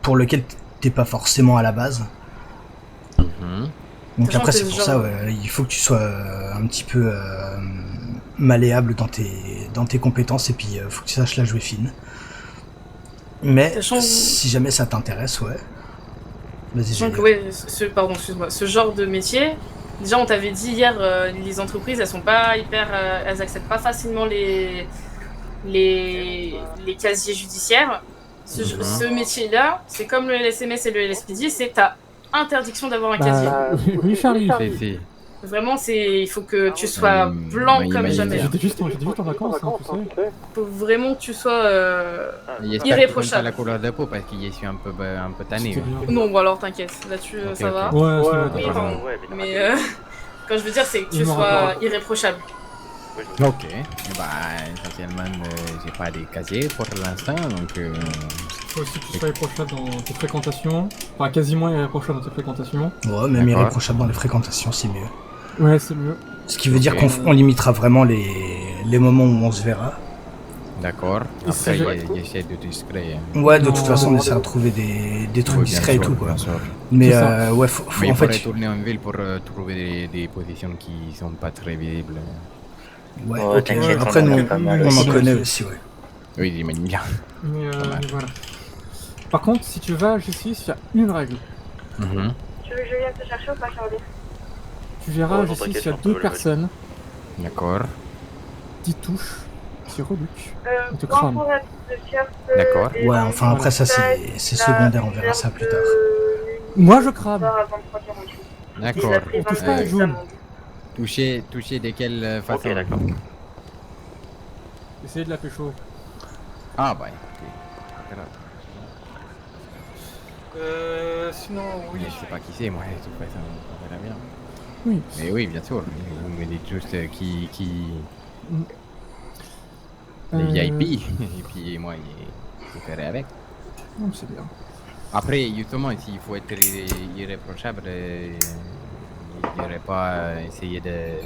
pour lequel t'es pas forcément à la base. Donc après, c'est pour ça, il faut que tu sois un petit peu malléable dans tes compétences, et puis faut que tu saches la jouer fine. Mais si jamais ça t'intéresse, vas-y. Donc pardon, excuse-moi, ce genre de métier, déjà on t'avait dit hier, les entreprises elles sont pas hyper, elles acceptent pas facilement les casiers judiciaires. Ce métier-là, c'est comme le LSMS et le LSPD, c'est t'as interdiction d'avoir un casier. Oui, Charlie. Vraiment, il faut que tu sois blanc comme jamais. J'étais juste en vacances, tu sais. Il faut vraiment que tu sois irréprochable. La couleur de peau parce qu'il y suis un peu tanné. Non, bon alors t'inquiète, là-dessus ça va. Mais quand je veux dire, c'est que tu sois irréprochable. Ok. Essentiellement, j'ai pas des casiers pour l'instant, donc... Faut aussi que tu sois irréprochable dans tes fréquentations. Enfin, quasiment irréprochable dans tes fréquentations. Ouais, même irréprochable dans les fréquentations, c'est mieux. Ouais, c'est mieux. Ce qui veut dire qu'on limitera vraiment les moments où on se verra. D'accord. Après, il essaie de discret. Ouais, de toute façon, on essaie de trouver des trucs discrets et tout, quoi. Mais faut mais en fait... retourner en ville pour trouver des positions qui sont pas très visibles. Ouais, ok. Après, nous, on en connaît aussi, ouais. Oui, j'imagine bien. Mais voilà. Par contre, si tu vas à G6, il y a une règle. Tu veux que je vienne te chercher ou pas, Charlie? Tu verras à G6, il y a 2 personnes. D'accord. 10 touches, tu reluques, on te crame. D'accord. Ouais, enfin après ça c'est secondaire, on verra ça plus tard. Moi je crame. D'accord. On touche pas à June. Toucher de quelle façon? Ok, d'accord. Essayez de la pécho. Ah bah écoutez. Sinon, oui. Je sais pas qui c'est, moi, de toute façon, on verra bien. Oui. Mais oui, bien sûr. Vous me dites juste qui... Les VIP, et puis moi, je ferai avec. C'est bien. Après, justement, s'il faut être irréprochable, il n'y aurait pas essayer de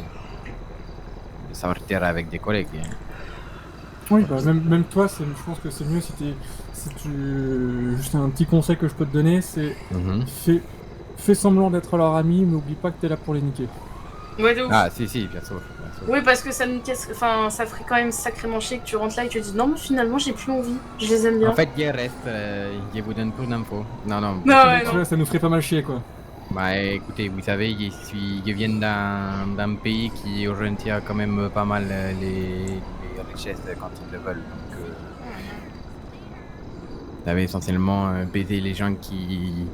sortir avec des collègues. Hein. Oui, bah même toi, je pense que c'est mieux si tu... Juste un petit conseil que je peux te donner, c'est fais semblant d'être leur ami, mais oublie pas que t'es là pour les niquer. Ouais, de ouf. Ah, si, bien sûr. Oui, parce que ça nous casse... Enfin, ça ferait quand même sacrément chier que tu rentres là et que tu te dis non, mais finalement, j'ai plus envie. Je les aime bien. En fait, il reste, je vous donne plus d'infos. Non. Ça nous ferait pas mal chier, quoi. Bah écoutez, vous savez, je viens d'un pays qui aujourd'hui a quand même pas mal les richesses quand ils le veulent. Donc, vous savez, essentiellement, baiser les gens qui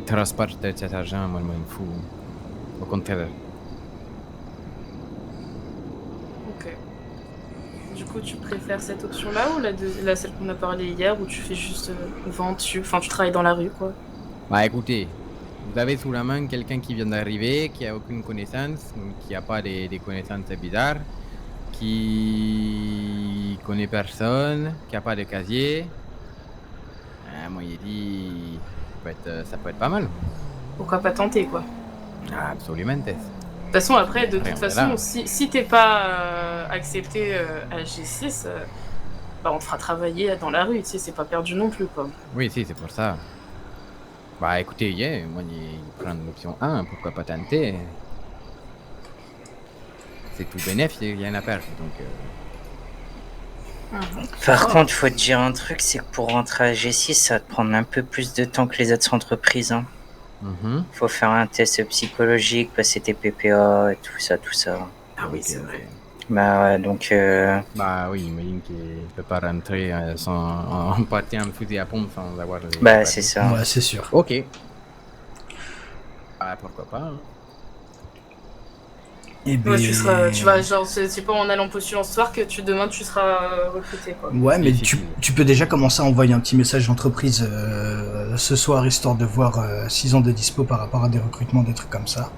transportent cet argent, moi, il me fout. Au contraire. Ok. Du coup, tu préfères cette option-là ou celle qu'on a parlé hier où tu fais juste vente, tu travailles dans la rue, quoi? Bah écoutez. Vous avez sous la main quelqu'un qui vient d'arriver, qui a aucune connaissance, qui n'a pas des connaissances bizarres, qui connaît personne, qui n'a pas de casier. moi, il dit, ça peut être pas mal. Pourquoi pas tenter, quoi. Ah, absolument. De toute façon, après, de Après, toute on est façon, là. si t'es pas accepté à G6, bah, on te fera travailler dans la rue, tu sais, c'est pas perdu non plus, quoi. Oui, si, c'est pour ça. Bah, écoutez, moi, il prend l'option 1, pourquoi pas tenter. C'est tout bénéfice, il y a rien à perdre, donc... Par contre, faut te dire un truc, c'est que pour rentrer à G6, ça va te prendre un peu plus de temps que les autres entreprises. Hein. Faut faire un test psychologique, passer tes PPA et tout ça. Ah oui, c'est vrai. Bah ouais, donc... Bah oui, imagine qu'il peut pas rentrer en partie en fusil à pompe sans avoir... Bah c'est ça. Ouais, c'est sûr. Ok. Ah, pourquoi pas, hein. Et Ouais, tu vas, genre, c'est pas en allant postuler ce soir que demain tu seras recruté, quoi. Ouais, mais tu peux déjà commencer à envoyer un petit message d'entreprise ce soir, histoire de voir s'ils ont des dispo par rapport à des recrutements, des trucs comme ça.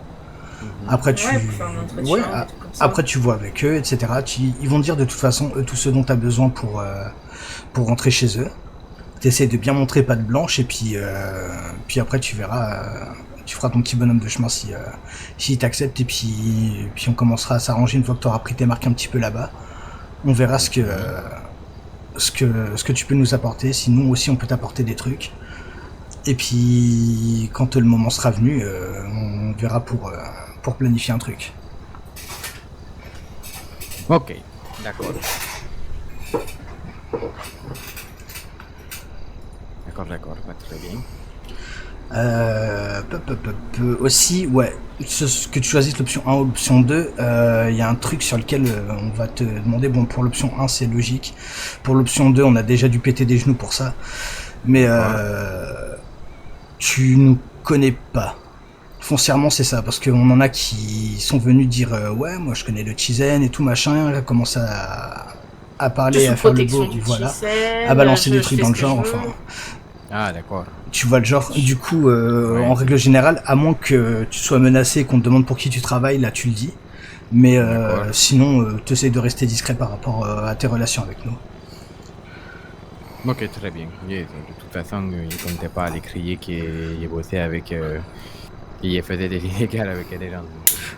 Après, Ouais, pour faire un entretien, ouais, des trucs comme ça. après tu vois avec eux, etc. Ils vont te dire de toute façon tout ce dont tu as besoin pour rentrer chez eux. T'essaies de bien montrer patte blanche et puis après tu verras... tu feras ton petit bonhomme de chemin si t'acceptes et puis on commencera à s'arranger une fois que tu auras pris tes marques un petit peu là-bas. On verra ce que tu peux nous apporter, si nous aussi on peut t'apporter des trucs. Et puis quand le moment sera venu, on verra pour planifier un truc. Ok, d'accord. D'accord, pas très bien. Aussi, ouais, que tu choisisses l'option 1 ou l'option 2, il y a un truc sur lequel on va te demander, bon pour l'option 1 c'est logique, pour l'option 2 on a déjà dû péter des genoux pour ça, mais tu nous connais pas. Foncièrement c'est ça, parce qu'on en a qui sont venus dire ouais moi je connais le Chizen et tout machin, commence à parler, à faire le beau, voilà, à balancer des trucs dans le genre, enfin... Ah d'accord. Tu vois le genre, du coup, en règle générale, à moins que tu sois menacé et qu'on te demande pour qui tu travailles, là tu le dis. Mais sinon, t'essayes de rester discret par rapport à tes relations avec nous. Ok, très bien. De toute façon, il ne comptait pas aller crier qu'il bossait avec... qu'il faisait des illégales avec des gens.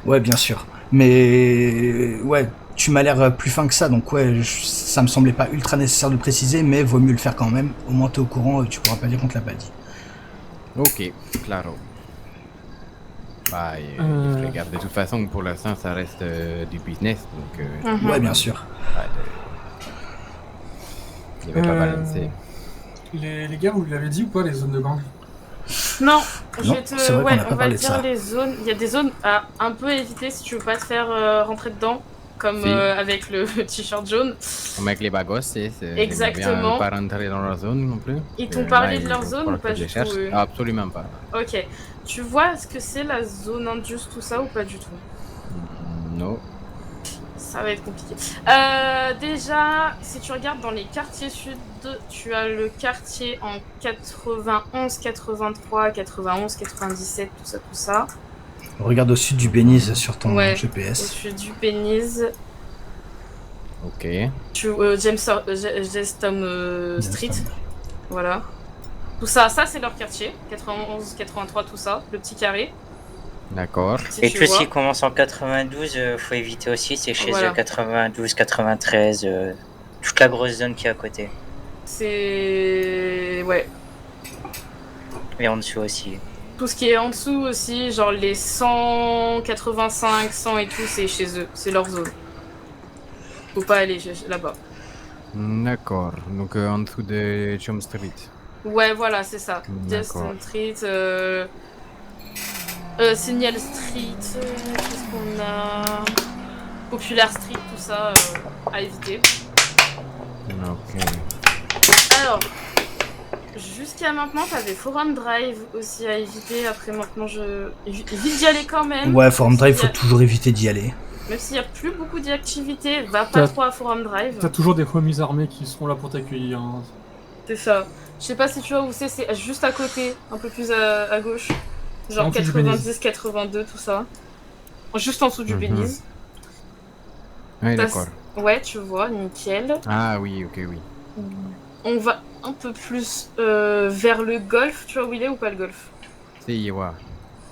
Ouais, bien sûr. Mais ouais, tu m'as l'air plus fin que ça, donc ouais, ça me semblait pas ultra nécessaire de préciser, mais vaut mieux le faire quand même. Au moins t'es au courant, tu pourras pas dire qu'on te l'a pas dit. Ok, claro. Bah, regarde, de toute façon, pour l'instant, ça reste du business, donc... Ouais, bien sûr. Il va pas balancer. Les gars, vous l'avez dit ou pas, les zones de gang? Non, Non, c'est vrai qu'on n'a pas on va parlé te de dire ça. les zones. Il y a des zones à un peu éviter si tu veux pas te faire rentrer dedans, comme Si. Avec le t-shirt jaune. Comme avec les bagos, c'est... Exactement. Ils pas rentrer dans leur zone non plus. Ils t'ont parlé là, de leur il zone faut ou pas que je du cherche. tout Ah, absolument pas. Ok. Tu vois ce que c'est la zone Indus, tout ça ou pas du tout? Non. Ça va être compliqué. Déjà, si tu regardes dans les quartiers sud, tu as le quartier en 91, 83, 91, 97, tout ça. Regarde au sud du Benize sur ton Ouais, GPS. au sud du Benize. Ok. Jamestown Street. Voilà. Tout ça c'est leur quartier. 91, 83, tout ça. Le petit carré. D'accord. Si et tu tout ce vois. qui commence en 92, faut éviter aussi, c'est chez Voilà. eux 92, 93, toute la grosse zone qui est à côté. C'est... Ouais. Et en dessous aussi. Tout ce qui est en dessous aussi, genre les 100, 85, 100 et tout, c'est chez eux. C'est leur zone. Faut pas aller là-bas. D'accord. Donc en dessous de Chum Street. Ouais, voilà, c'est ça. D'accord. Justin Street, Signal Street, qu'est-ce qu'on a? Popular Street, tout ça, à éviter. Ok. Alors, jusqu'à maintenant, t'avais Forum Drive aussi à éviter. Après, maintenant, évite d'y aller quand même. Ouais, Forum Drive, faut toujours éviter d'y aller. Même s'il n'y a plus beaucoup d'activités, va pas trop à Forum Drive. T'as toujours des remises armées qui seront là pour t'accueillir. Hein. C'est ça. Je sais pas si tu vois où c'est juste à côté, un peu plus à gauche. Genre En dessous du 90, Belize. 82, tout ça. Juste en dessous du Belize. Oui, d'accord. Ouais, tu vois, nickel. Ah oui, ok, oui. on va un peu plus vers le golf. Tu vois où il est ou pas le golf? Si, ouais.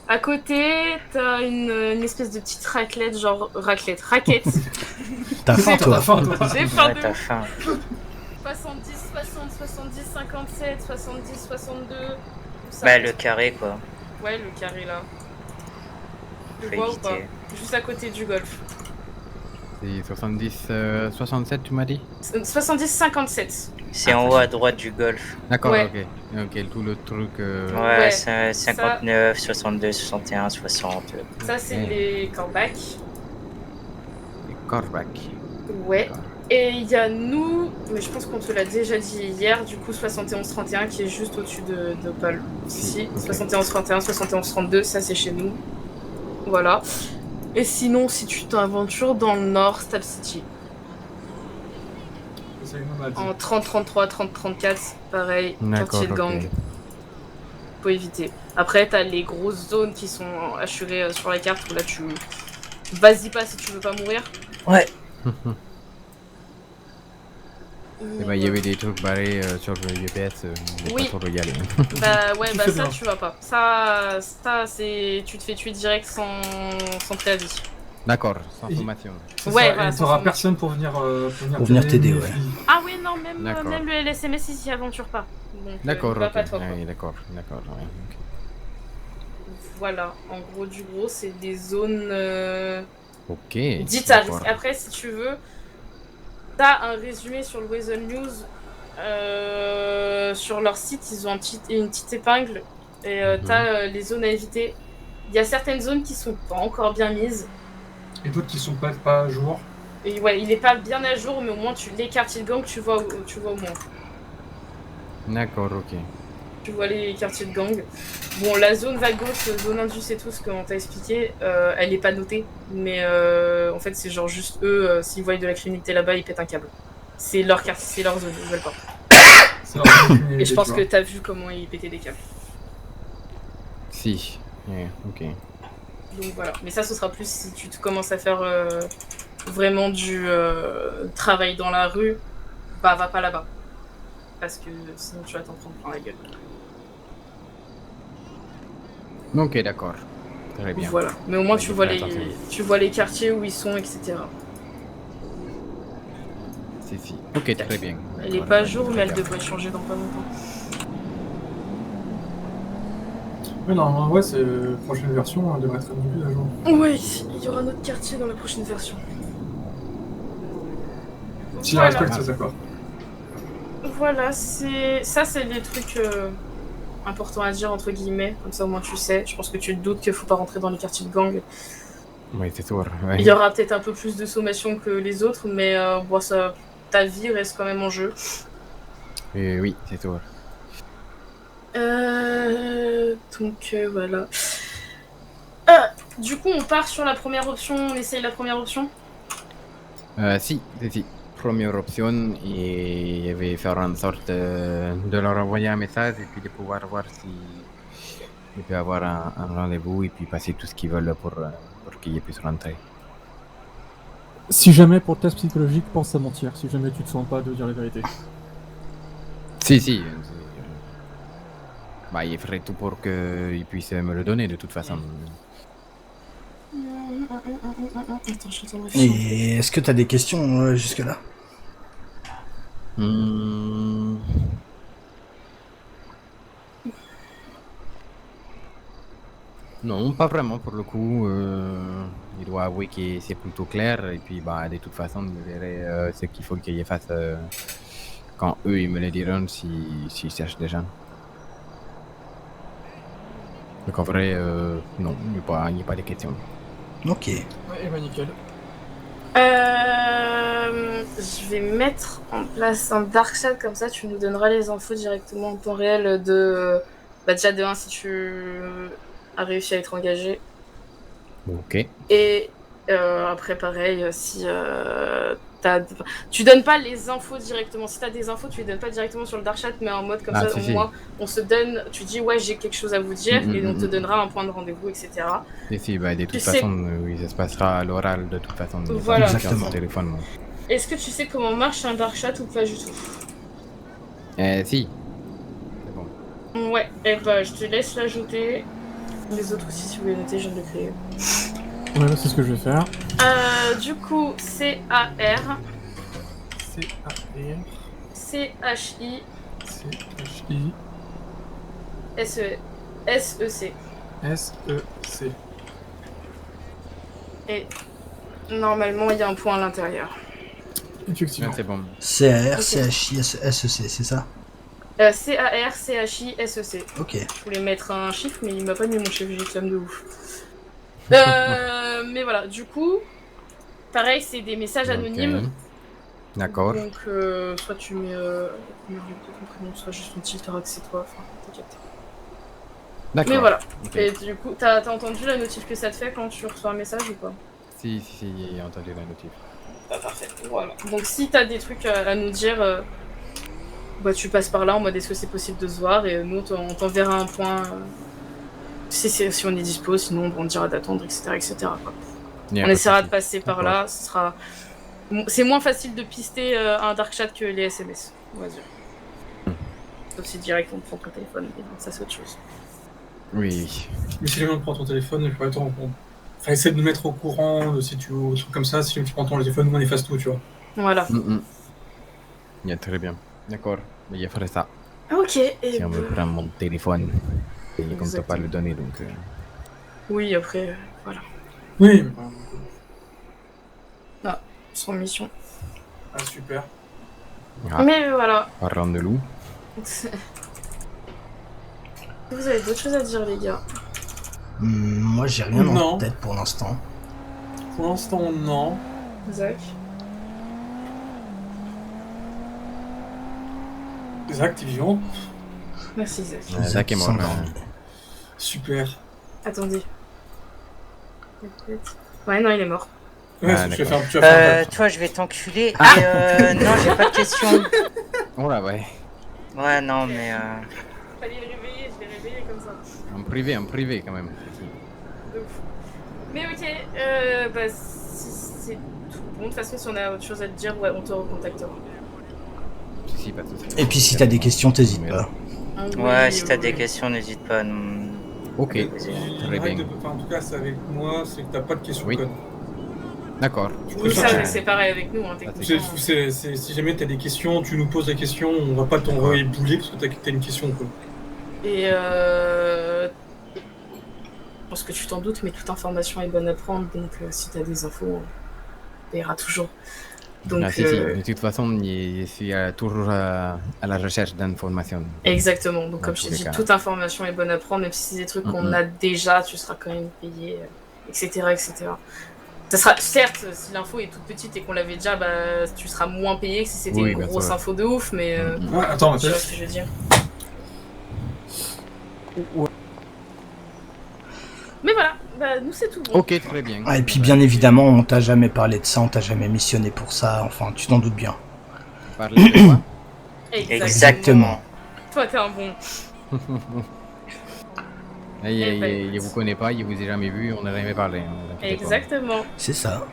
À côté, t'as une espèce de petite raquette, genre raquette. T'as faim, toi. J'ai faim Ouais, de t'as ouf. faim. 70, 60, 70, 57, 70, 62. Ça Bah, reste- le carré, quoi. Ouais, le carré là. Tu Faut vois ou éviter. pas? Juste à côté du golf. C'est 70, 67, tu m'as dit? 70, 57. C'est en haut à droite du golf. D'accord, Ouais. ok, tout le truc... Ouais, Ouais, c'est 59, 62, 61, 60. Ça, c'est Ok. les cambacks. Corback. Ouais. Et il y a nous, mais je pense qu'on te l'a déjà dit hier, du coup 71-31 qui est juste au-dessus de Paul. Si, ok. 71-31, 71-32, ça c'est chez nous. Voilà. Et sinon, si tu t'aventures dans le nord, Stab City. C'est une nomade. En 30-33, 30-34, pareil, D'accord, quartier de gang. ok. Faut éviter. Après, t'as les grosses zones qui sont assurées sur la carte où là tu. Vas-y pas si tu veux pas mourir. Ouais. Eh ben, il y avait des trucs barrés sur le GPS, mais Oui. pas trop y aller. Bah ouais, Tu bah fais ça bien. tu vas pas. Ça c'est. Tu te fais tuer direct sans préavis. D'accord, sans Et- formation. C'est Ouais, ça, voilà, et sans t'auras formation. personne pour venir t'aider, ouais. Ah oui, non, même D'accord. le LSMS il s'y aventure pas. Donc D'accord, va ok. pas toi, quoi. Oui, d'accord, ouais, ok. Voilà, en gros du gros, c'est des zones Ok. dites à d'accord. risque. Après, si tu veux, t'as un résumé sur le Weasel News. Sur leur site, ils ont une petite épingle. Et t'as les zones à éviter. Il y a certaines zones qui sont pas encore bien mises. Et d'autres qui sont pas à jour. Et ouais, il est pas bien à jour, mais au moins les quartiers de gang, tu vois au moins. D'accord, ok. Tu vois les quartiers de gang. Bon, la zone Vagos, zone Indus et tout ce qu'on t'a expliqué, elle est pas notée. Mais en fait, c'est genre juste eux, s'ils voient de la criminalité là-bas, ils pètent un câble. C'est leur quartier, c'est leur zone, ils veulent pas. Et je pense que t'as vu comment ils pétaient des câbles. Si, yeah, ok. Donc voilà. Mais ça, ce sera plus si tu te commences à faire vraiment du travail dans la rue, bah va pas là-bas. Parce que sinon tu vas t'en prendre plein la gueule. Ok, d'accord. Très bien. Voilà. Mais au moins Ouais, tu je vois, ferai les, attention. tu vois les quartiers où ils sont, etc. Si. Ok, très bien. Elle est D'accord, pas à ouais, jour, je mais elle regarde. devrait changer dans pas longtemps. Mais non, ouais, c'est prochaine version, elle devrait être mise à jour. Oui, il y aura notre quartier dans la prochaine version. Si elle Voilà. respecte ses accords. Voilà, c'est les trucs importants à dire entre guillemets, comme ça au moins tu sais. Je pense que tu te doutes qu'il faut pas rentrer dans les quartiers de gang. Oui, c'est sûr. Ouais. Il y aura peut-être un peu plus de sommation que les autres, mais bon, ça, ta vie reste quand même en jeu. Oui, c'est sûr. Donc voilà. Du coup, on part sur la première option, on essaye la première option. Si. Première option, et je vais faire en sorte de leur envoyer un message et puis de pouvoir voir si il peut avoir un rendez-vous et puis passer tout ce qu'ils veulent pour qu'ils puissent rentrer. Si jamais pour le test psychologique, pense à mentir. Si jamais tu te sens pas de dire la vérité. Si. Bah, il ferait tout pour qu'ils puissent me le donner de toute façon. Attends, je suis en train de réfléchir. Et est-ce que t'as des questions jusque-là? Non, pas vraiment pour le coup. Il doit avouer que c'est plutôt clair et puis bah de toute façon je verrai ce qu'il faut qu'il fasse quand eux ils me le diront s'ils cherchent des gens. Donc en vrai, non, il n'y a pas de questions. Ok. Ouais, bah nickel. Je vais mettre en place un dark chat, comme ça tu nous donneras les infos directement en temps réel de... Bah déjà de 1 si tu as réussi à être engagé. Ok. Et après pareil, si tu donnes pas les infos directement. Si t'as des infos, tu les donnes pas directement sur le dark chat, mais en mode comme ça, au moins on se donne, tu dis ouais j'ai quelque chose à vous dire et on te donnera un point de rendez-vous, etc. Si, bah de toute Tu façon, oui, ça se passera à l'oral de toute façon. Voilà. Exactement. Téléphone. Est-ce que tu sais comment marche un dark chat ou pas du tout? Si. Ouais, et bah je te laisse l'ajouter. Les autres aussi, si vous voulez noter, je viens de le créer. Ouais, c'est ce que je vais faire. Du coup, C-A-R. C-A-R. C-H-I. C-H-I. S-E-C. S-E-C. Et normalement, il y a un point à l'intérieur. Effectivement. C'est bon. C-A-R, C-H-I-S-E-C, c'est ça? C-A-R, C-H-I-S-E-C. Ok. Je voulais mettre un chiffre, mais il m'a pas mis mon chiffre, j'ai de ouf. Mais voilà, du coup, pareil, c'est des messages anonymes. D'accord. Donc, soit tu mets ton prénom, soit juste ton titre, c'est toi, enfin, t'inquiète. D'accord. Mais voilà. Okay. Et du coup, t'as entendu la notif que ça te fait quand tu reçois un message ou pas? Si, j'ai entendu la notif. Ah, parfait. Voilà. Donc, si t'as des trucs à nous dire, bah, tu passes par là en mode est-ce que c'est possible de se voir et nous, on t'enverra un point si on est dispo, sinon on dira d'attendre, etc. etc. quoi. On essaiera de passer par là, ce sera... C'est moins facile de pister un dark chat que les SMS, on va dire. Sauf si direct on prend ton téléphone, et ça c'est autre chose. Oui. Mais si jamais on prend ton téléphone, il faut attendre. Enfin, essaie de nous mettre au courant de si tu veux, truc comme ça, si tu prends ton téléphone, nous on efface tout, tu vois. Voilà. Yeah, très bien. D'accord, mais il ferait ça. Ok, et si on veut prendre mon téléphone, et comme tu pas le donner, donc... Oui, après, voilà. Oui. Ah, sans mission. Ah, super. Ah. Mais voilà. Parlant de loup. Vous avez d'autres choses à dire, les gars? Moi, j'ai rien en tête pour l'instant. Pour l'instant, non. Zach? Zach, t'es vivant? Merci, Zach. Zach est mort. Super. Attendez. Ouais, non, il est mort. Ouais, tu vas faire toi, je vais t'enculer. Non, j'ai pas de questions. Oh là, ouais. Ouais, non, mais. Fallait le réveiller, je l'ai réveillé comme ça. En privé quand même. De ouf. Mais ok, bah si c'est tout bon, de toute façon, si on a autre chose à te dire, ouais, on te recontactera. Si, pas de soucis. Et puis si t'as des questions, t'hésites pas. Ouais, si t'as des questions, n'hésite pas à nous. Ok, très bien. En tout cas, c'est avec moi, c'est que t'as pas de questions code. D'accord. Oui, ça, c'est pareil avec nous, hein, techniquement. Si jamais t'as des questions, tu nous poses la question, on va pas t'envoyer bouler parce que t'as une question, quoi. Et je pense que tu t'en doutes, mais toute information est bonne à prendre, donc si t'as des infos, ça ira toujours. Donc, si. De toute façon, je suis toujours à la recherche d'informations. Exactement, donc comme je t'ai dit, toute information est bonne à prendre, même si c'est des trucs qu'on a déjà, tu seras quand même payé, etc. etc. Ça sera, certes, si l'info est toute petite et qu'on l'avait déjà, bah, tu seras moins payé que si c'était une grosse info de ouf, mais... attends, tu vois ce que je veux dire. Mais voilà, bah, nous c'est tout bon. Ok, très bien. Ah, et puis bien évidemment, on t'a jamais parlé de ça, on t'a jamais missionné pour ça, enfin, tu t'en doutes bien. Parler de quoi? Exactement. Toi, t'es un bon. Il vous connaît pas, il vous a jamais vu, on n'a jamais parlé. Exactement. C'est ça.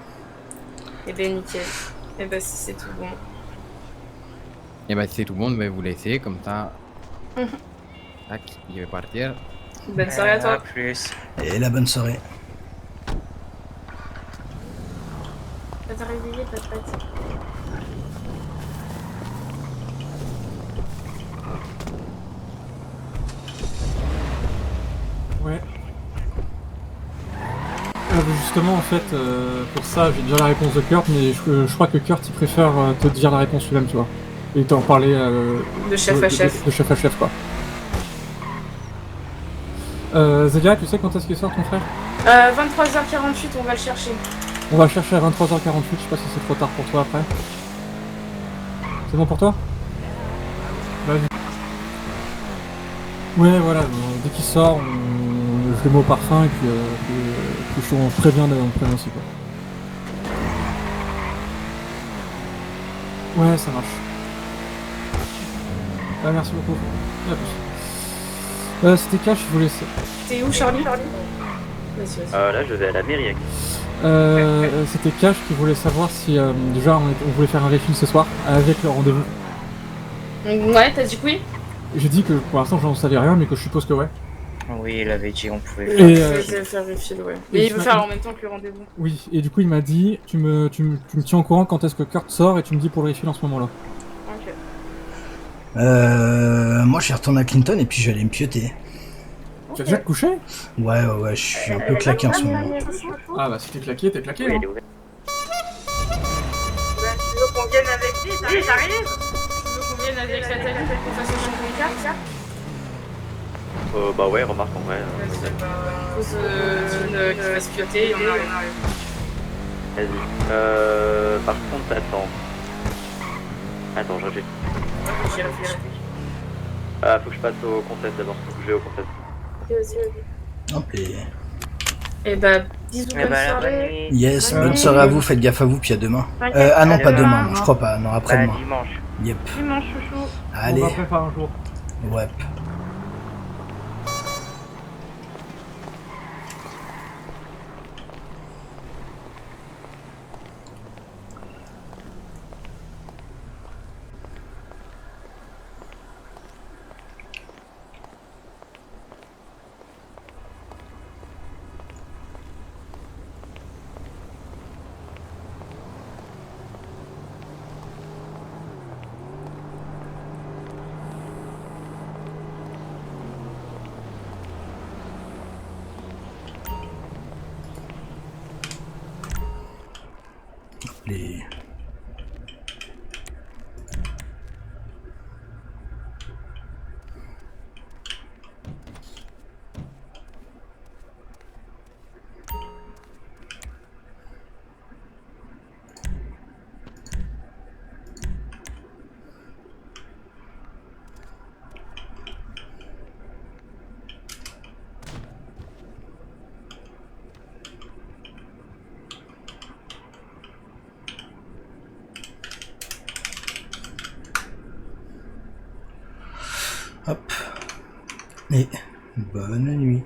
Et ben nickel. Et ben si c'est tout bon. Et ben si c'est tout bon, je vais vous laisser comme ça. Tac, je vais partir. Bonne soirée à toi. À plus. Et la bonne soirée. Ça t'a réveillé, pas de patte. Ouais. Justement, en fait, pour ça, j'ai déjà la réponse de Kurt, mais je crois que Kurt, il préfère te dire la réponse lui-même, tu vois. Et t'en parler de chef à chef. De chef à chef, quoi. Zélia, tu sais quand est-ce qu'il sort ton frère? 23h48, on va le chercher. On va le chercher à 23h48, je sais pas si c'est trop tard pour toi après. C'est bon pour toi? Vas-y. Ouais, voilà, dès qu'il sort, je le mets au parfum et puis on prévient aussi, quoi. Ouais, ça marche. Ah, merci beaucoup. À plus. C'était Cash, je vous laisse. T'es où, Charlie? Là, je vais à la mairie. C'était Cash qui voulait savoir si déjà on voulait faire un refill ce soir avec le rendez-vous. Ouais, t'as dit que oui? J'ai dit que pour l'instant j'en savais rien, mais que je suppose que ouais. Oui, il avait dit on pouvait Et, faire. faire refill, ouais. Mais il veut faire en même temps que le rendez-vous. Oui, et du coup il m'a dit, tu me tiens au courant quand est-ce que Kurt sort et tu me dis pour le refill en ce moment-là. Ok. Moi je vais retourner à Clinton et puis je vais aller me pioter. Tu as déjà te couché? Ouais, je suis un peu claqué en ce moment. Ah bah si t'es claqué, t'es claqué. Hein. Tu veux qu'on vienne avec lui? T'arrives? Tu veux qu'on vienne avec la tête qu'on fasse échanger les cartes? Bah ouais, remarque en vrai. Cause d'une qui va se pioter, il y en a rien. Vas-y. Par contre, attends, je réfléchis. J'ai réfléchi. Faut que je passe au contest d'abord, faut que je vais au contest. Hop et... Et bah, bisous, bonne soirée. Yes, bonne soirée à vous, faites gaffe à vous, puis à demain. Ah non, pas demain, je crois pas, non, après-demain. Dimanche. Yep. Dimanche, chouchou. Allez. On va préparer un jour. Ouais. Les... Hop. Et bonne nuit.